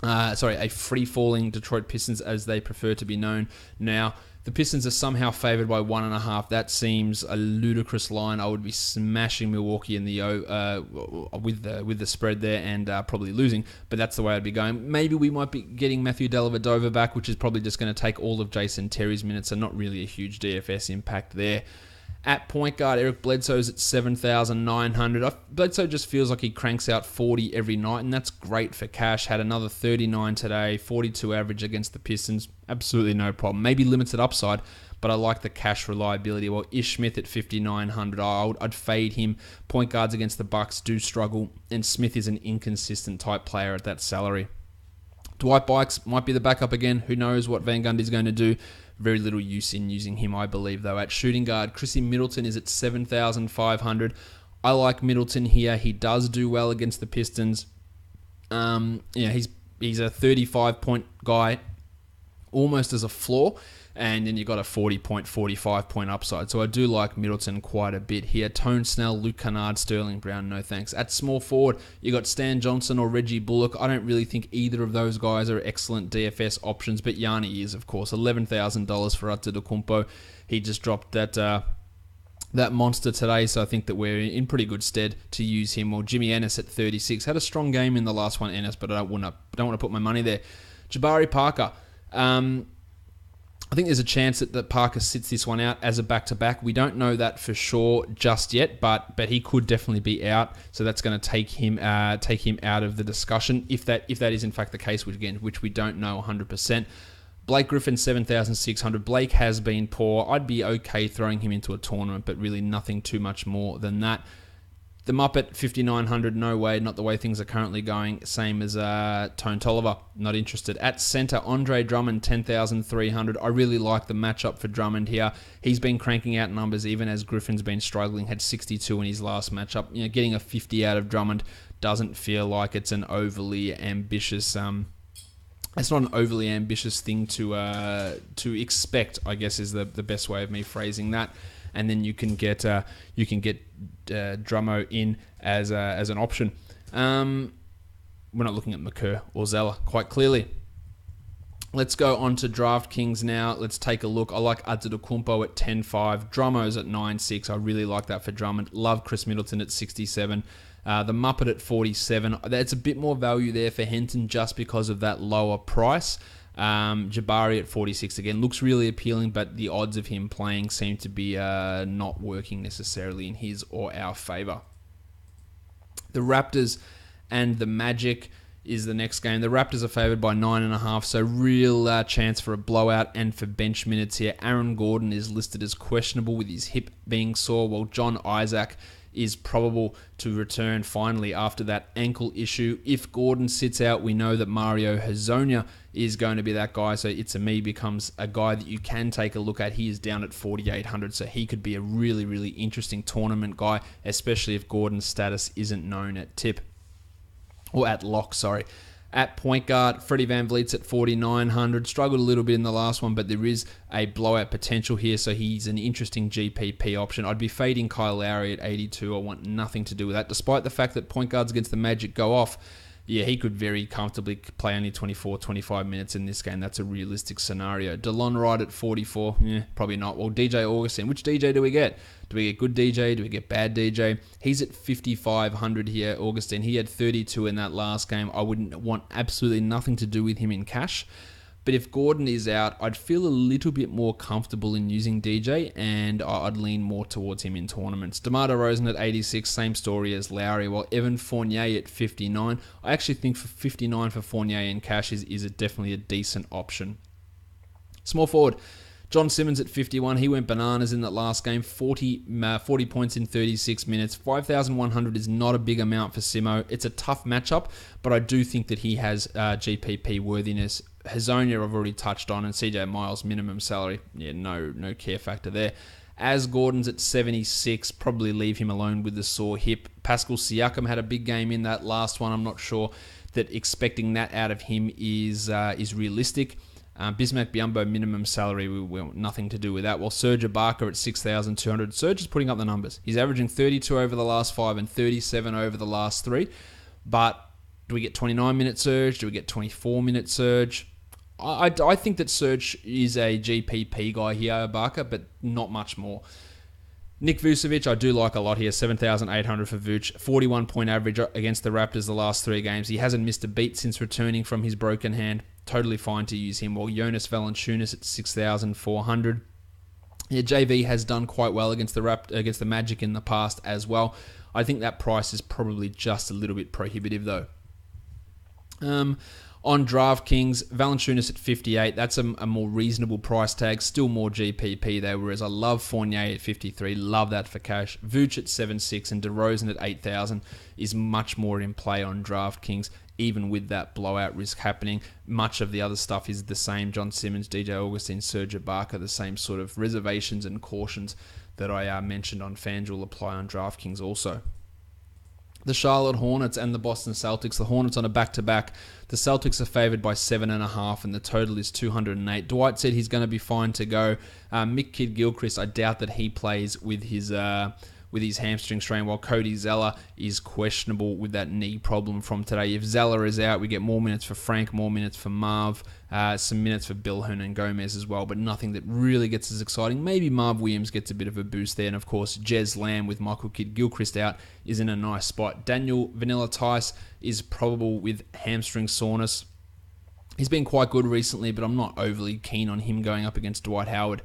A free-falling Detroit Pistons, as they prefer to be known now. The Pistons are somehow favored by 1.5. That seems a ludicrous line. I would be smashing Milwaukee in the with the spread there, and probably losing. But that's the way I'd be going. Maybe we might be getting Matthew Dellavedova back, which is probably just going to take all of Jason Terry's minutes, and not really a huge DFS impact there. At point guard, Eric Bledsoe's at 7,900. Bledsoe just feels like he cranks out 40 every night, and that's great for cash. Had another 39 today, 42 average against the Pistons. Absolutely no problem. Maybe limited upside, but I like the cash reliability. Well, Ish Smith at 5,900. I'd fade him. Point guards against the Bucks do struggle, and Smith is an inconsistent type player at that salary. Dwight Bikes might be the backup again. Who knows what Van Gundy's going to do. Very little use in using him, I believe, though. At shooting guard, Chrissy Middleton is at 7,500. I like Middleton here. He does do well against the Pistons. He's a 35-point guy, almost as a floor, and then you've got a 45-point upside. So I do like Middleton quite a bit here. Tone Snell, Luke Kennard, Sterling Brown, no thanks. At small forward, you got Stan Johnson or Reggie Bullock. I don't really think either of those guys are excellent DFS options, but Yanni is, of course. $11,000 for Antetokounmpo. He just dropped that monster today, so I think that we're in pretty good stead to use him. Or Jimmy Ennis at 36. Had a strong game in the last one, Ennis, but I don't want to put my money there. Jabari Parker. I think there's a chance that Parker sits this one out as a back-to-back. We don't know that for sure just yet, but he could definitely be out. So that's going to take him out of the discussion if that is in fact the case, which we don't know 100%. Blake Griffin 7,600. Blake has been poor. I'd be okay throwing him into a tournament, but really nothing too much more than that. The Muppet 5,900, no way, not the way things are currently going. Same as Tone Tolliver, not interested. At center, Andre Drummond 10,300. I really like the matchup for Drummond here. He's been cranking out numbers even as Griffin's been struggling. Had 62 in his last matchup. Getting a 50 out of Drummond doesn't feel like it's an overly ambitious. It's not an overly ambitious thing to expect, I guess, is the best way of me phrasing that. And then you can get Drummo in as an option. We're not looking at McCurr or Zeller quite clearly. Let's go on to DraftKings now. Let's take a look. I like Antetokounmpo at 10.5. Drummo's at 9.6. I really like that for Drummond. Love Chris Middleton at 67. The Muppet at 47. That's a bit more value there for Henton just because of that lower price. Jabari at 46 again looks really appealing, but the odds of him playing seem to be not working necessarily in his or our favor. The Raptors and the Magic is the next game. The Raptors are favored by 9.5, so real chance for a blowout and for bench minutes here. Aaron Gordon is listed as questionable with his hip being sore, while John Isaac is probable to return finally after that ankle issue. If Gordon sits out, we know that Mario Hezonja is going to be that guy, so It's a Me becomes a guy that you can take a look at. He is down at 4,800, so he could be a really, really interesting tournament guy, especially if Gordon's status isn't known at tip. Or at lock, sorry. At point guard, Freddie VanVleet's at 4,900. Struggled a little bit in the last one, but there is a blowout potential here, so he's an interesting GPP option. I'd be fading Kyle Lowry at 82. I want nothing to do with that. Despite the fact that point guards against the Magic go off, yeah, he could very comfortably play only 24, 25 minutes in this game. That's a realistic scenario. DeLon Wright at 44. Probably not. Well, DJ Augustin. Which DJ do we get? Do we get good DJ? Do we get bad DJ? He's at 5,500 here, Augustin. He had 32 in that last game. I wouldn't want absolutely nothing to do with him in cash. But if Gordon is out, I'd feel a little bit more comfortable in using DJ, and I'd lean more towards him in tournaments. DeMar DeRozan at 86, same story as Lowry, while Evan Fournier at 59. I actually think for 59 for Fournier in cash is definitely a decent option. Small forward, John Simmons at 51. He went bananas in that last game. 40 points in 36 minutes. 5,100 is not a big amount for Simo. It's a tough matchup, but I do think that he has GPP worthiness. Hezonja I've already touched on, and CJ Miles minimum salary. Yeah, no care factor there. As Gordon's at 76, probably leave him alone with the sore hip. Pascal Siakam had a big game in that last one. I'm not sure that expecting that out of him is realistic. Bismack Biyombo minimum salary, we want nothing to do with that. While Serge Ibaka at 6,200. Serge is putting up the numbers. He's averaging 32 over the last 5 and 37 over the last 3. But do we get 29-minute Serge? Do we get 24-minute Serge? I think that Serge is a GPP guy here, Ibaka, but not much more. Nick Vucevic, I do like a lot here. 7,800 for Vuce. 41-point average against the Raptors the last 3 games. He hasn't missed a beat since returning from his broken hand. Totally fine to use him. While Jonas Valanciunas at 6,400. Yeah, JV has done quite well against the Magic in the past as well. I think that price is probably just a little bit prohibitive though. On DraftKings, Valanciunas at 58. That's a more reasonable price tag. Still more GPP there, whereas I love Fournier at 53. Love that for cash. Vooch at 7.6 and DeRozan at 8,000 is much more in play on DraftKings, even with that blowout risk happening. Much of the other stuff is the same. John Simmons, DJ Augustine, Serge Ibaka, the same sort of reservations and cautions that I mentioned on FanDuel apply on DraftKings also. The Charlotte Hornets and the Boston Celtics. The Hornets on a back-to-back. The Celtics are favored by 7.5, and the total is 208. Dwight said he's going to be fine to go. Mick Kidd-Gilchrist, I doubt that he plays with his hamstring strain, while Cody Zeller is questionable with that knee problem from today. If Zeller is out, we get more minutes for Frank, more minutes for Marv, some minutes for Bill Hernan-Gomez as well, but nothing that really gets as exciting. Maybe Marv Williams gets a bit of a boost there, and of course, Jez Lamb with Michael Kidd-Gilchrist out is in a nice spot. Daniel Vanilla Tice is probable with hamstring soreness. He's been quite good recently, but I'm not overly keen on him going up against Dwight Howard.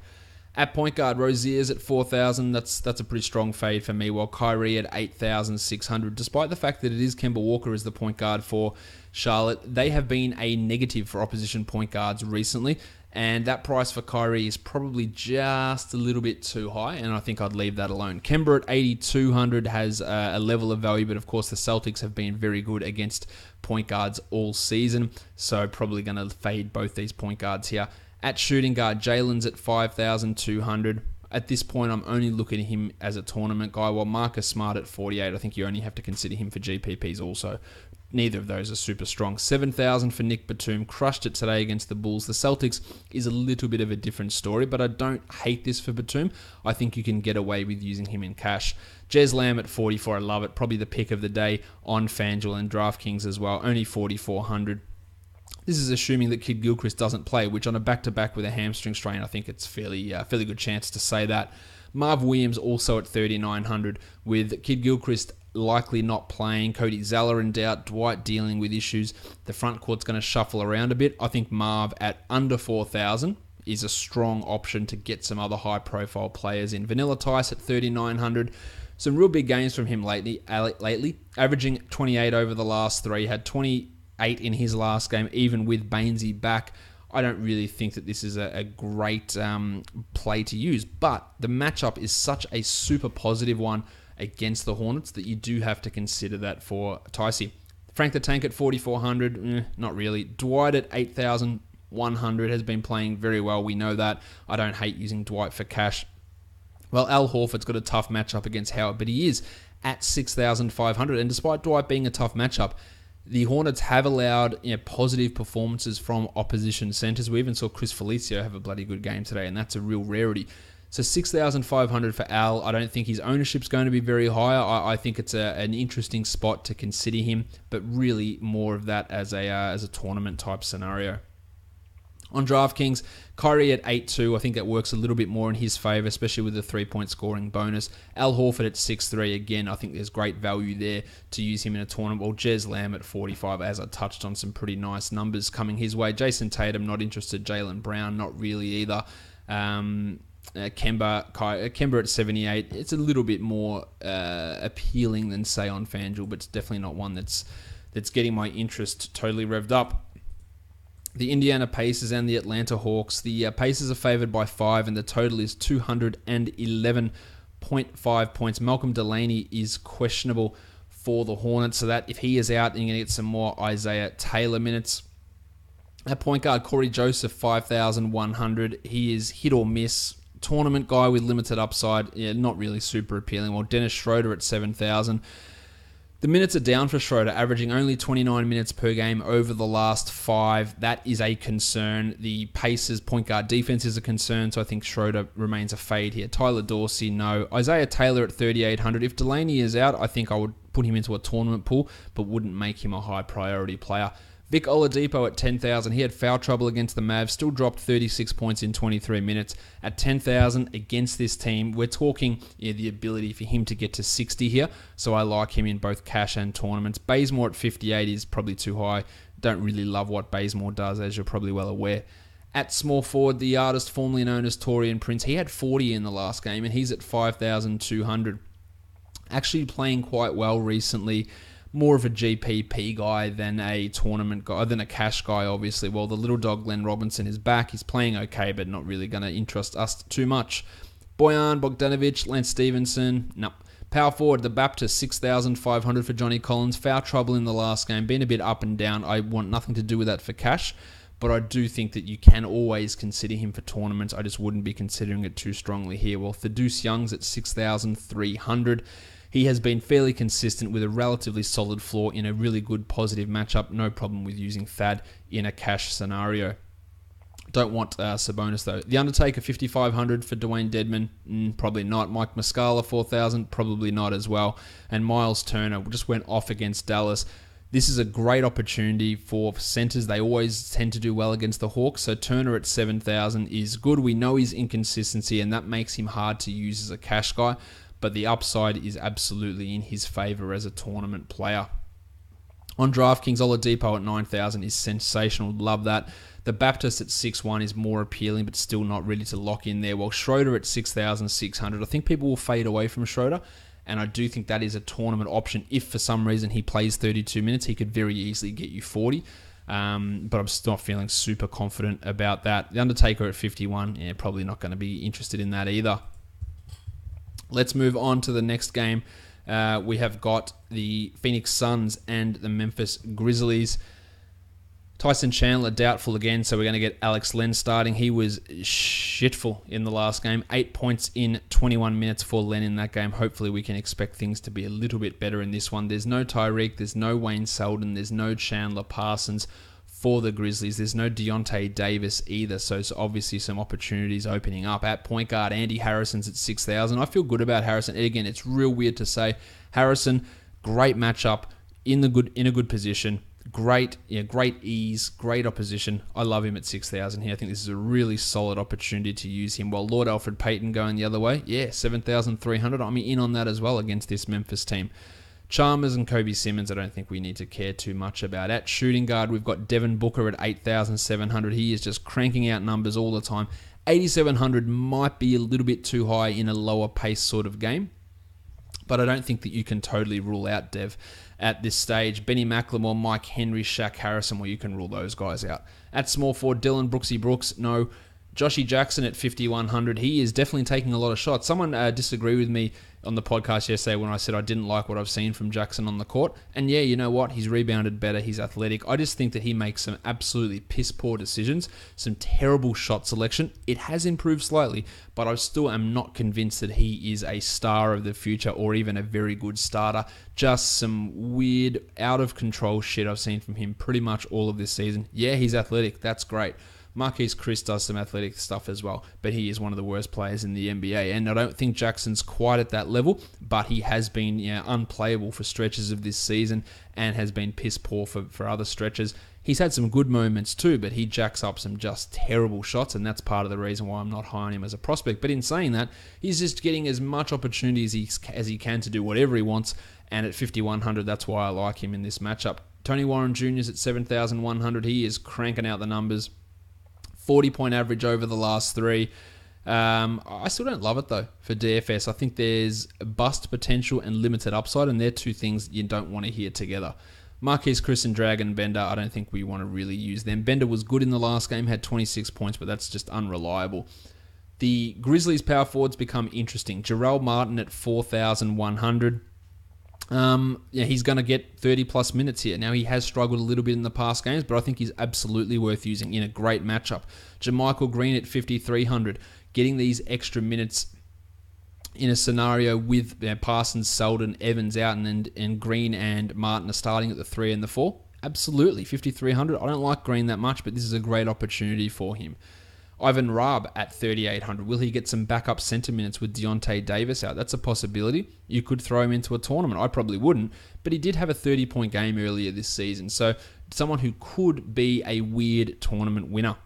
At point guard, Rozier's at 4,000. That's a pretty strong fade for me, while Kyrie at 8,600. Despite the fact that it is Kemba Walker as the point guard for Charlotte, they have been a negative for opposition point guards recently, and that price for Kyrie is probably just a little bit too high, and I think I'd leave that alone. Kemba at 8,200 has a level of value, but of course the Celtics have been very good against point guards all season, so probably going to fade both these point guards here. At shooting guard, Jalen's at 5,200. At this point, I'm only looking at him as a tournament guy, while Marcus Smart at 48. I think you only have to consider him for GPPs also. Neither of those are super strong. 7,000 for Nick Batum. Crushed it today against the Bulls. The Celtics is a little bit of a different story, but I don't hate this for Batum. I think you can get away with using him in cash. Jez Lamb at 44. I love it. Probably the pick of the day on FanDuel and DraftKings as well. Only 4,400. This is assuming that Kidd-Gilchrist doesn't play, which on a back-to-back with a hamstring strain, I think it's fairly good chance to say that. Marv Williams also at 3,900, with Kidd-Gilchrist likely not playing, Cody Zeller in doubt, Dwight dealing with issues. The front court's going to shuffle around a bit. I think Marv at under 4,000 is a strong option to get some other high-profile players in. Vanilla Tice at 3,900. Some real big games from him lately, averaging 28 over the last three, had 28 in his last game, even with Bainesy back. I don't really think that this is a great play to use, but the matchup is such a super positive one against the Hornets that you do have to consider that for Ticey. Frank the Tank at 4,400, not really. Dwight at 8,100 has been playing very well. We know that. I don't hate using Dwight for cash. Well, Al Horford's got a tough matchup against Howard, but he is at 6,500, and despite Dwight being a tough matchup, the Hornets have allowed positive performances from opposition centers. We even saw Chris Felicio have a bloody good game today, and that's a real rarity. So 6,500 for Al. I don't think his ownership's going to be very high. I think it's an interesting spot to consider him, but really more of that as a tournament type scenario. On DraftKings, Kyrie at 8.2, I think that works a little bit more in his favour, especially with the 3-point scoring bonus. Al Horford at 6.3, again, I think there's great value there to use him in a tournament. Well, Jez Lamb at 45, as I touched on, some pretty nice numbers coming his way. Jason Tatum, not interested. Jaylen Brown, not really either. Kemba at 78, it's a little bit more appealing than, say, on FanDuel, but it's definitely not one that's getting my interest totally revved up. The Indiana Pacers and the Atlanta Hawks. The Pacers are favored by 5, and the total is 211.5 points. Malcolm Delaney is questionable for the Hornets, so that if he is out, you're going to get some more Isaiah Taylor minutes. At point guard, Corey Joseph, 5,100. He is hit or miss. Tournament guy with limited upside. Yeah, not really super appealing. While Dennis Schroeder at 7,000. The minutes are down for Schroeder, averaging only 29 minutes per game over the last 5. That is a concern. The Pacers' point guard defense is a concern, so I think Schroeder remains a fade here. Tyler Dorsey, no. Isaiah Taylor at 3,800. If Delaney is out, I think I would put him into a tournament pool, but wouldn't make him a high priority player. Vic Oladipo at 10,000. He had foul trouble against the Mavs, still dropped 36 points in 23 minutes. At 10,000 against this team, we're talking the ability for him to get to 60 here, so I like him in both cash and tournaments. Bazemore at 58 is probably too high. Don't really love what Bazemore does, as you're probably well aware. At small forward, the artist formerly known as Torian Prince, he had 40 in the last game, and he's at 5,200. Actually playing quite well recently. More of a GPP guy than a tournament guy, than a cash guy, obviously. Well, the little dog Glenn Robinson is back. He's playing okay, but not really going to interest us too much. Bojan Bogdanovic, Lance Stevenson, no. Power forward, the Baptist, 6,500 for Johnny Collins. Foul trouble in the last game, been a bit up and down. I want nothing to do with that for cash, but I do think that you can always consider him for tournaments. I just wouldn't be considering it too strongly here. Well, Thaddeus Young's at 6,300. He has been fairly consistent with a relatively solid floor in a really good positive matchup. No problem with using Thad in a cash scenario. Don't want Sabonis though. The Undertaker, 5,500 for Dwayne Dedman. Probably not. Mike Muscala, 4,000. Probably not as well. And Miles Turner just went off against Dallas. This is a great opportunity for centers. They always tend to do well against the Hawks. So Turner at 7,000 is good. We know his inconsistency, and that makes him hard to use as a cash guy. But the upside is absolutely in his favor as a tournament player. On DraftKings, Oladipo at 9,000 is sensational. Love that. The Baptist at 6,1 is more appealing, but still not ready to lock in there. While Schroeder at 6,600, I think people will fade away from Schroeder, and I do think that is a tournament option. If for some reason he plays 32 minutes, he could very easily get you 40. But I'm still not feeling super confident about that. The Undertaker at 51, yeah, probably not going to be interested in that either. Let's move on to the next game. We have got the Phoenix Suns and the Memphis Grizzlies. Tyson Chandler doubtful again, so we're going to get Alex Len starting. He was shitful in the last game. 8 points in 21 minutes for Len in that game. Hopefully we can expect things to be a little bit better in this one. There's no Tyreek, there's no Wayne Selden, there's no Chandler Parsons for the Grizzlies. There's no Deontay Davis either, so it's obviously some opportunities opening up. At point guard, Andy Harrison's at 6,000. I feel good about Harrison. Again, it's real weird to say. Harrison, great matchup, in a good position. Great ease, great opposition. I love him at 6,000 here. I think this is a really solid opportunity to use him. While Lord Alfred Payton going the other way, 7,300. I'm in on that as well against this Memphis team. Chalmers and Kobe Simmons, I don't think we need to care too much about. At shooting guard, we've got Devin Booker at 8,700. He is just cranking out numbers all the time. 8,700 might be a little bit too high in a lower pace sort of game, but I don't think that you can totally rule out Dev at this stage. Benny McLemore, Mike Henry, Shaq Harrison, well, you can rule those guys out. At small forward, Dylan Brooksy Brooks, no. Joshy Jackson at 5,100. He is definitely taking a lot of shots. Someone disagreed with me on the podcast yesterday when I said I didn't like what I've seen from Jackson on the court. And yeah, you know what? He's rebounded better. He's athletic. I just think that he makes some absolutely piss-poor decisions, some terrible shot selection. It has improved slightly, but I still am not convinced that he is a star of the future or even a very good starter. Just some weird, out-of-control shit I've seen from him pretty much all of this season. Yeah, he's athletic. That's great. Marquise Chris does some athletic stuff as well, but he is one of the worst players in the NBA, and I don't think Jackson's quite at that level, but he has been unplayable for stretches of this season and has been piss poor for other stretches. He's had some good moments too, but he jacks up some just terrible shots, and that's part of the reason why I'm not high on him as a prospect. But in saying that, he's just getting as much opportunity as he can to do whatever he wants, and at 5,100, that's why I like him in this matchup. Tony Warren Jr. is at 7,100. He is cranking out the numbers. 40-point average over the last three. I still don't love it, though, for DFS. I think there's bust potential and limited upside, and they're two things you don't want to hear together. Marquise Chris and Dragon Bender, I don't think we want to really use them. Bender was good in the last game, had 26 points, but that's just unreliable. The Grizzlies power forwards become interesting. Jarrell Martin at 4,100. He's going to get 30-plus minutes here. Now, he has struggled a little bit in the past games, but I think he's absolutely worth using in a great matchup. JaMychal Green at 5,300. Getting these extra minutes in a scenario with Parsons, Selden, Evans out, and Green and Martin are starting at the 3 and the 4. Absolutely, 5,300. I don't like Green that much, but this is a great opportunity for him. Ivan Raab at 3,800. Will he get some backup center minutes with Deontay Davis out? That's a possibility. You could throw him into a tournament. I probably wouldn't, but he did have a 30-point game earlier this season, so someone who could be a weird tournament winner.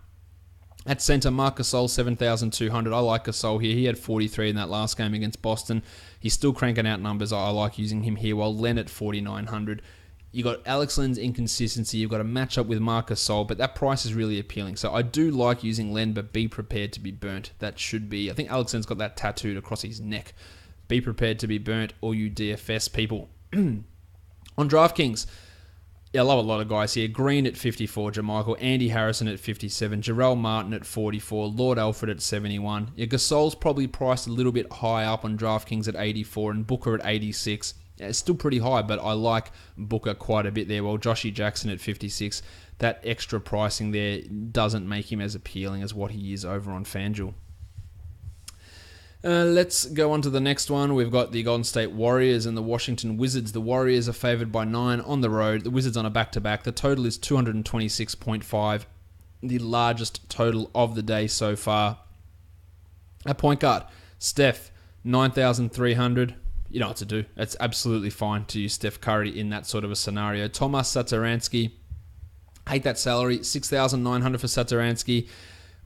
At center, Marc Gasol, 7,200. I like Gasol here. He had 43 in that last game against Boston. He's still cranking out numbers. I like using him here, while Len at 4,900 You got Alex Len's inconsistency. You've got a matchup with Marcus Sol, but that price is really appealing. So I do like using Len, but be prepared to be burnt. That should be. I think Alex Len's got that tattooed across his neck. Be prepared to be burnt, all you DFS people. On DraftKings, I love a lot of guys here. Green at 54, Jermichael, Andy Harrison at 57, Jarrell Martin at 44, Lord Alfred at 71. Gasol's probably priced a little bit high up on DraftKings at 84 and Booker at 86. It's still pretty high, but I like Booker quite a bit there. While Joshy Jackson at 56, that extra pricing there doesn't make him as appealing as what he is over on FanDuel. Let's go on to the next one. We've got the Golden State Warriors and the Washington Wizards. The Warriors are favored by 9 on the road. The Wizards on a back-to-back. The total is 226.5, the largest total of the day so far. At point guard, Steph, 9,300. You know what to do. It's absolutely fine to use Steph Curry in that sort of a scenario. Tomas Satoransky, hate that salary, 6,900 for Satoransky.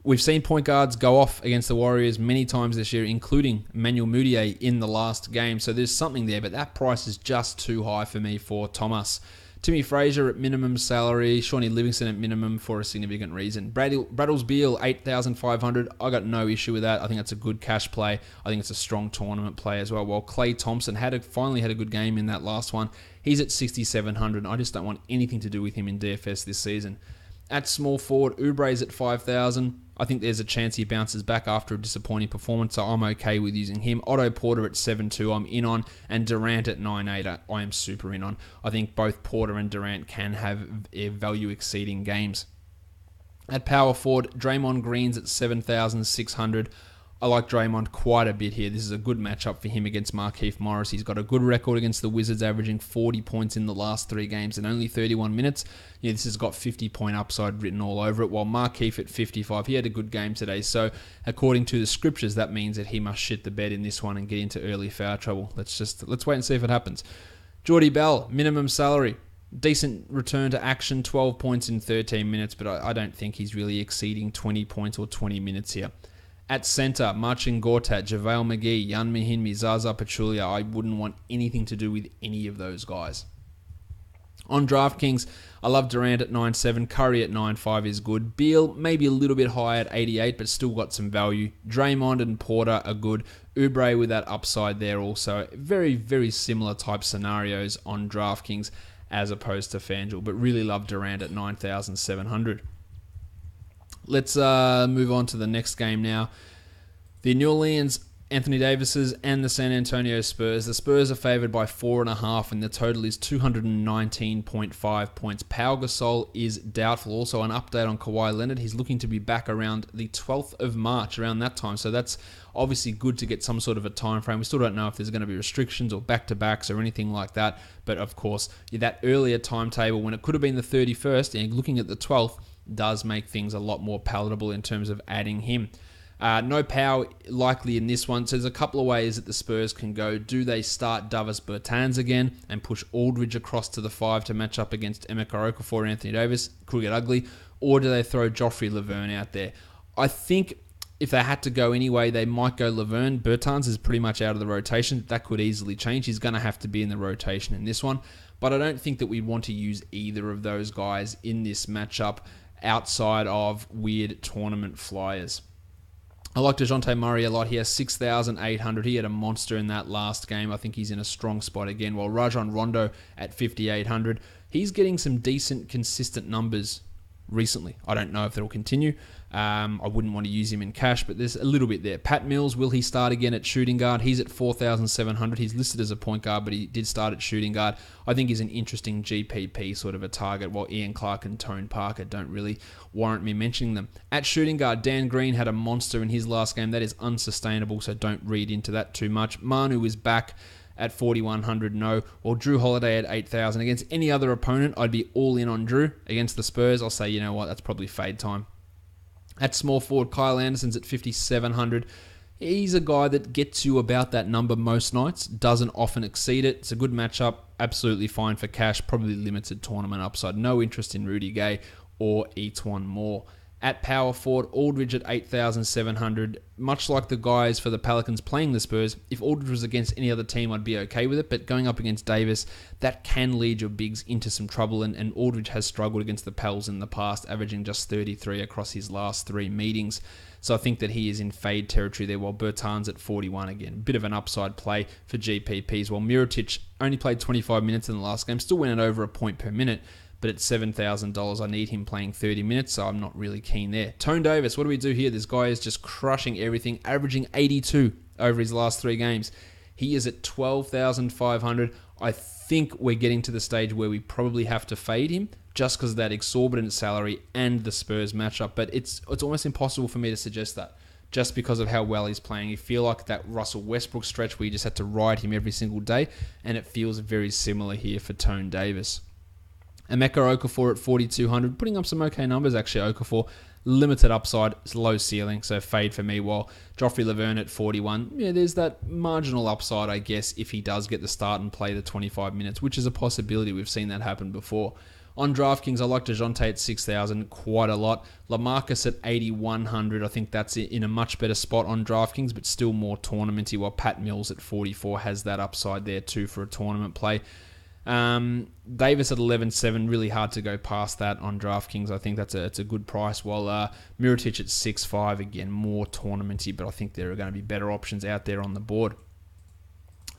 We've seen point guards go off against the Warriors many times this year, including Emmanuel Mudiay in the last game. So there's something there, but that price is just too high for me for Thomas. Timmy Frazier at minimum salary, Shawnee Livingston at minimum for a significant reason. Braddles Beal, 8,500. I got no issue with that. I think that's a good cash play. I think it's a strong tournament play as well. While Klay Thompson finally had a good game in that last one, he's at 6,700. I just don't want anything to do with him in DFS this season. At small forward, Oubre's at 5,000. I think there's a chance he bounces back after a disappointing performance, so I'm okay with using him. Otto Porter at 7.2, I'm in on, and Durant at 9.8, I am super in on. I think both Porter and Durant can have value-exceeding games. At power forward, Draymond Green's at 7,600. I like Draymond quite a bit here. This is a good matchup for him against Markieff Morris. He's got a good record against the Wizards, averaging 40 points in the last 3 games in only 31 minutes. This has got 50-point upside written all over it, while Markieff at 55, he had a good game today. So according to the scriptures, that means that he must shit the bed in this one and get into early foul trouble. Let's wait and see if it happens. Jordy Bell, minimum salary. Decent return to action, 12 points in 13 minutes, but I don't think he's really exceeding 20 points or 20 minutes here. At centre, Marcin Gortat, JaVale McGee, Jan Mahinmi, Zaza Pachulia. I wouldn't want anything to do with any of those guys. On DraftKings, I love Durant at 9.7, Curry at 9.5 is good. Beal, maybe a little bit high at 88, but still got some value. Draymond and Porter are good. Oubre with that upside there also. Very, very similar type scenarios on DraftKings as opposed to FanDuel, but really love Durant at 9,700. Let's move on to the next game now. The New Orleans Anthony Davises and the San Antonio Spurs. The Spurs are favored by 4.5, and the total is 219.5 points. Pau Gasol is doubtful. Also, an update on Kawhi Leonard. He's looking to be back around the 12th of March, around that time. So that's obviously good to get some sort of a time frame. We still don't know if there's going to be restrictions or back-to-backs or anything like that. But of course, that earlier timetable when it could have been the 31st and looking at the 12th does make things a lot more palatable in terms of adding him. No Pau likely in this one. So there's a couple of ways that the Spurs can go. Do they start Davis Bertans again and push Aldridge across to the 5 to match up against Emeka Okafor and Anthony Davis? Could get ugly. Or do they throw Joffrey Laverne out there? I think if they had to go anyway, they might go Laverne. Bertans is pretty much out of the rotation. That could easily change. He's going to have to be in the rotation in this one. But I don't think that we want to use either of those guys in this matchup outside of weird tournament flyers. I like DeJounte Murray a lot. He has 6,800. He had a monster in that last game. I think he's in a strong spot again. While Rajon Rondo at 5,800, he's getting some decent, consistent numbers recently. I don't know if that'll continue. I wouldn't want to use him in cash, but there's a little bit there. Pat Mills, will he start again at shooting guard? He's at 4,700. He's listed as a point guard, but he did start at shooting guard. I think he's an interesting GPP sort of a target, while Ian Clark and Tone Parker don't really warrant me mentioning them. At shooting guard, Dan Green had a monster in his last game. That is unsustainable, so don't read into that too much. Manu is back at 4,100, no. Or Drew Holiday at 8,000. Against any other opponent, I'd be all in on Drew. Against the Spurs, I'll say, you know what, that's probably fade time. At small forward, Kyle Anderson's at 5,700. He's a guy that gets you about that number most nights, doesn't often exceed it. It's a good matchup, absolutely fine for cash, probably limited tournament upside. No interest in Rudy Gay or Etuan Moore. At power forward, Aldridge at 8,700. Much like the guys for the Pelicans playing the Spurs, if Aldridge was against any other team, I'd be okay with it. But going up against Davis, that can lead your bigs into some trouble. And Aldridge has struggled against the Pels in the past, averaging just 33 across his last 3 meetings. So I think that he is in fade territory there, while Bertans at 41 again. Bit of an upside play for GPPs. While Mirotic only played 25 minutes in the last game, still went at over a point per minute. But at $7,000, I need him playing 30 minutes, so I'm not really keen there. Tone Davis, what do we do here? This guy is just crushing everything, averaging 82 over his last 3 games. He is at 12,500. I think we're getting to the stage where we probably have to fade him just because of that exorbitant salary and the Spurs matchup. But it's almost impossible for me to suggest that just because of how well he's playing. You feel like that Russell Westbrook stretch where you just had to ride him every single day, and it feels very similar here for Tone Davis. Emeka Okafor at 4,200, putting up some okay numbers actually. Okafor, limited upside, low ceiling, so fade for me. While Joffrey Laverne at 41, yeah, there's that marginal upside, I guess, if he does get the start and play the 25 minutes, which is a possibility. We've seen that happen before. On DraftKings, I like DeJounte at 6,000 quite a lot. LaMarcus at 8,100, I think that's in a much better spot on DraftKings, but still more tournamenty, while Pat Mills at 44 has that upside there too for a tournament play. Davis at 11.7, really hard to go past that on DraftKings. I think it's a good price. While Mirotic at 6.5, again, more tournamenty, but I think there are going to be better options out there on the board.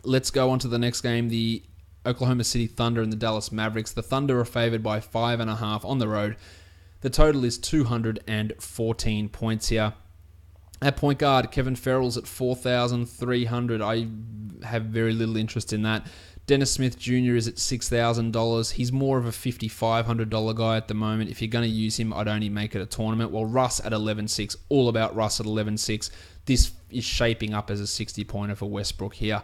Let's go on to the next game, the Oklahoma City Thunder and the Dallas Mavericks. The Thunder are favored by 5.5 on the road. The total is 214 points here. At point guard, Kevin Ferrell's at 4,300. I have very little interest in that. Dennis Smith Jr. is at $6,000. He's more of a $5,500 guy at the moment. If you're going to use him, I'd only make it a tournament. While Russ at 11.6, all about Russ at 11.6. This is shaping up as a 60-pointer for Westbrook here.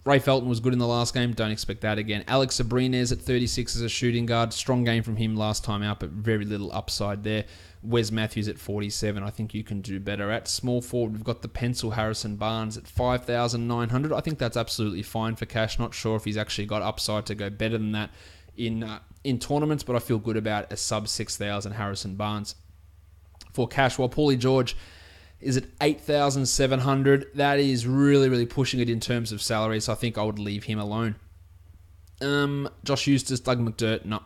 Ray Felton was good in the last game. Don't expect that again. Alex Abrines at 36 as a shooting guard. Strong game from him last time out, but very little upside there. Wes Matthews at 47. I think you can do better. At small forward, we've got the pencil Harrison Barnes at 5,900. I think that's absolutely fine for cash. Not sure if he's actually got upside to go better than that in tournaments, but I feel good about a sub 6,000 Harrison Barnes. For cash, while Paulie George is at 8,700. That is really, really pushing it in terms of salary, so I think I would leave him alone. Josh Eustace, Doug McDirt, no.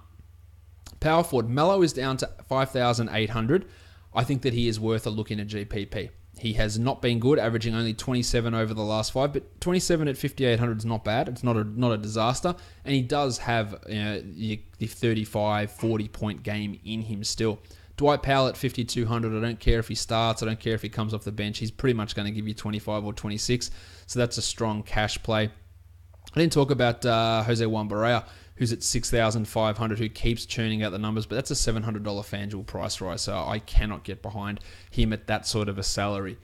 Power forward, Melo is down to 5,800. I think that he is worth a look in a GPP. He has not been good, averaging only 27 over the last 5, but 27 at 5,800 is not bad. It's not a disaster, and he does have the 35, 40-point game in him still. Dwight Powell at 5,200. I don't care if he starts. I don't care if he comes off the bench. He's pretty much going to give you 25 or 26, so that's a strong cash play. I didn't talk about Jose Juan Barea, who's at 6,500, who keeps churning out the numbers, but that's a $700 FanDuel price rise, so I cannot get behind him at that sort of a salary.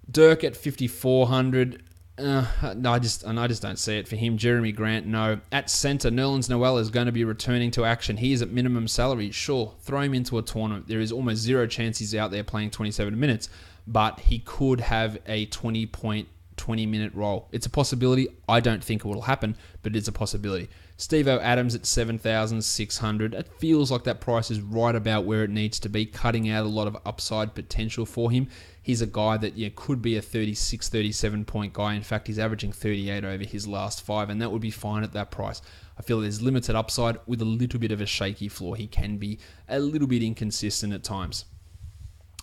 Dirk at 5,400. I just don't see it for him. Jeremy Grant, no. At center, Nerlens Noel is going to be returning to action. He is at minimum salary. Sure, throw him into a tournament. There is almost zero chance he's out there playing 27 minutes, but he could have a 20-point, 20-minute role. It's a possibility. I don't think it will happen, but it's a possibility. Steve-O Adams at 7,600. It feels like that price is right about where it needs to be, cutting out a lot of upside potential for him. He's a guy that could be a 36, 37-point guy. In fact, he's averaging 38 over his last 5, and that would be fine at that price. I feel there's limited upside with a little bit of a shaky floor. He can be a little bit inconsistent at times.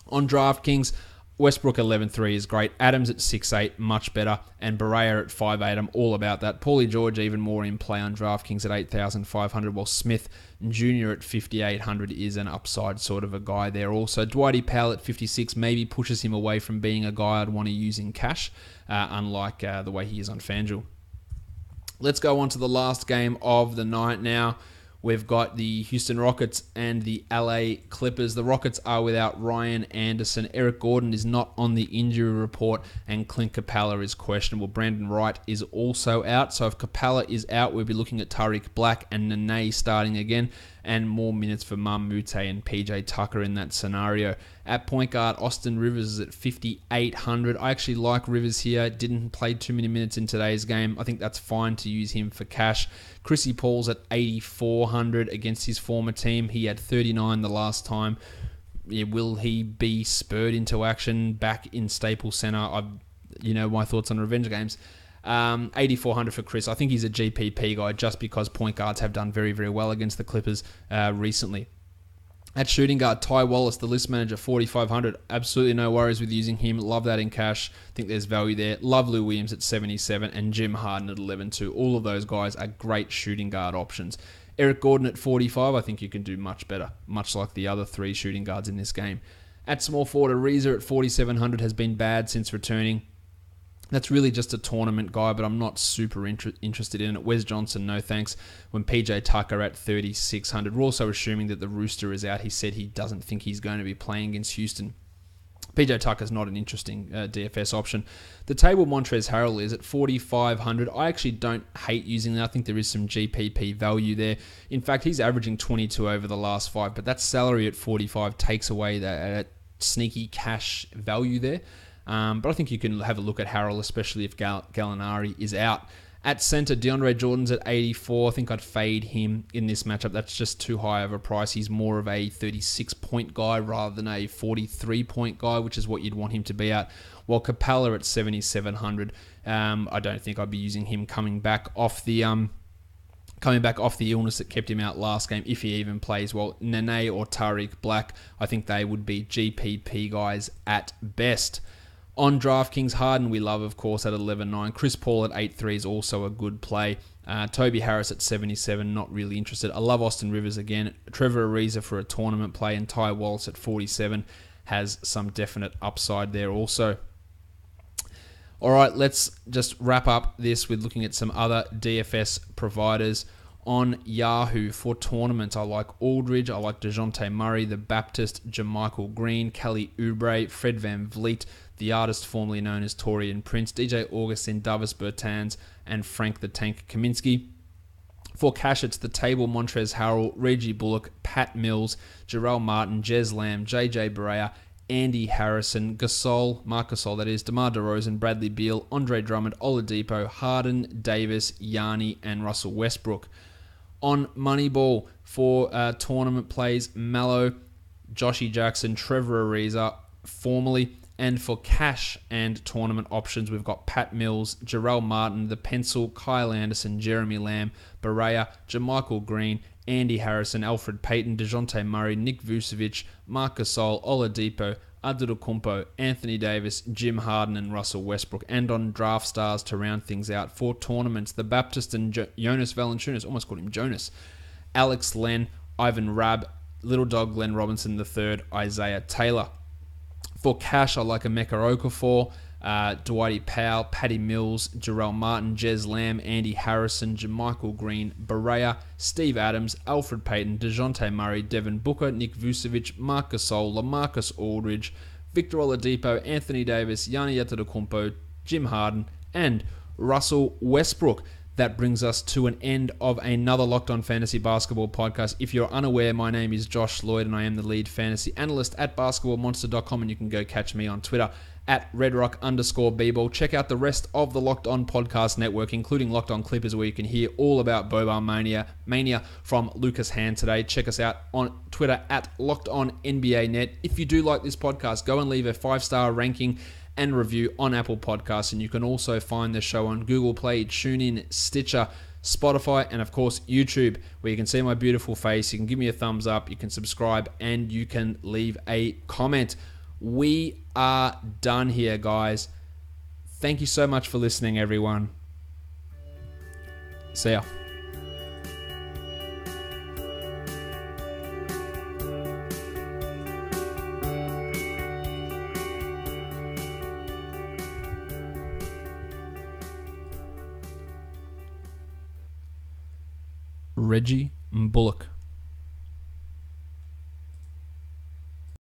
On DraftKings, Westbrook 11.3 is great. Adams at 6.8, much better. And Barea at 5.8, I'm all about that. Paulie George even more in play on DraftKings at 8,500, while Smith Jr. at 5,800 is an upside sort of a guy there also. Dwighty Powell at 56 maybe pushes him away from being a guy I'd want to use in cash, unlike the way he is on FanDuel. Let's go on to the last game of the night now. We've got the Houston Rockets and the LA Clippers. The Rockets are without Ryan Anderson. Eric Gordon is not on the injury report, and Clint Capella is questionable. Brandon Wright is also out. So if Capella is out, we'll be looking at Tariq Black and Nene starting again, and more minutes for Mam Mute and PJ Tucker in that scenario. At point guard, Austin Rivers is at 5,800. I actually like Rivers here. Didn't play too many minutes in today's game. I think that's fine to use him for cash. Chrissy Paul's at 8,400 against his former team. He had 39 the last time. Yeah, will he be spurred into action back in Staples Center? My thoughts on revenge games. 8,400 for Chris. I think he's a GPP guy just because point guards have done very, very well against the Clippers recently. At shooting guard, Ty Wallace, the list manager, 4,500. Absolutely no worries with using him. Love that in cash. Think there's value there. Love Lou Williams at 77 and Jim Harden at 11 All of those guys are great shooting guard options. Eric Gordon at 45. I think you can do much better, much like the other three shooting guards in this game. At small forward, Ariza at 4,700 has been bad since returning. That's really just a tournament guy, but I'm not super interested in it. Wes Johnson, no thanks. When PJ Tucker at 3,600. We're also assuming that the Rooster is out. He said he doesn't think he's going to be playing against Houston. PJ Tucker's not an interesting DFS option. The table Montrezl Harrell is at 4,500. I actually don't hate using that. I think there is some GPP value there. In fact, he's averaging 22 over the last 5, but that salary at 45 takes away that sneaky cash value there. But I think you can have a look at Harrell, especially if Gallinari is out. At center, DeAndre Jordan's at 84. I think I'd fade him in this matchup. That's just too high of a price. He's more of a 36-point guy rather than a 43-point guy, which is what you'd want him to be at. While Capella at 7,700, I don't think I'd be using him coming back off the illness that kept him out last game, if he even plays. Well, Nene or Tariq Black, I think they would be GPP guys at best. On DraftKings, Harden we love, of course, at 11.9. Chris Paul at 8.3 is also a good play. Toby Harris at 77, not really interested. I love Austin Rivers again. Trevor Ariza for a tournament play, and Ty Wallace at 47 has some definite upside there also. All right, let's just wrap up this with looking at some other DFS providers. On Yahoo for tournaments, I like Aldridge, I like DeJounte Murray, The Baptist, JaMychal Green, Kelly Oubre, Fred VanVleet, the artist formerly known as Torian Prince, DJ Augustin, Davis Bertans, and Frank the Tank Kaminsky. For cash, it's the table Montrezl Harrell, Reggie Bullock, Pat Mills, Jarrell Martin, Jez Lamb, JJ Barea, Andy Harrison, Marc Gasol, that is, DeMar DeRozan, Bradley Beal, Andre Drummond, Oladipo, Harden, Davis, Yanni, and Russell Westbrook. On Moneyball for tournament plays, Mallow, Joshy Jackson, Trevor Ariza, formerly. And for cash and tournament options, we've got Pat Mills, Jarrell Martin, The Pencil, Kyle Anderson, Jeremy Lamb, Barea, JaMychal Green, Andy Harrison, Alfred Payton, DeJounte Murray, Nick Vucevic, Marc Gasol, Oladipo, Antetokounmpo, Anthony Davis, Jim Harden, and Russell Westbrook. And on Draft Stars to round things out for tournaments, The Baptist and Jonas Valanciunas, almost called him Jonas, Alex Len, Ivan Rabb, Little Dog Glenn Robinson III, Isaiah Taylor. For cash, I like Emeka Okafor, Dwighty Powell, Patty Mills, Jarrell Martin, Jez Lamb, Andy Harrison, JaMychal Green, Barea, Steve Adams, Alfred Payton, DeJounte Murray, Devin Booker, Nick Vucevic, Marc Gasol, LaMarcus Aldridge, Victor Oladipo, Anthony Davis, Giannis Antetokounmpo, Jim Harden, and Russell Westbrook. That brings us to an end of another Locked On Fantasy Basketball podcast. If you're unaware, my name is Josh Lloyd and I am the lead fantasy analyst at basketballmonster.com, and you can go catch me on Twitter at redrock_bball. Check out the rest of the Locked On podcast network, including Locked On Clippers, where you can hear all about Boban Mania from Lucas Hand today. Check us out on Twitter at LockedOnNBANet. If you do like this podcast, go and leave a 5-star ranking and review on Apple Podcasts, and you can also find the show on Google Play, TuneIn, Stitcher, Spotify, and of course YouTube, where you can see my beautiful face. You can give me a thumbs up, you can subscribe, and you can leave a comment. We are done here, guys. Thank you so much for listening, everyone. See ya. Reggie Bullock.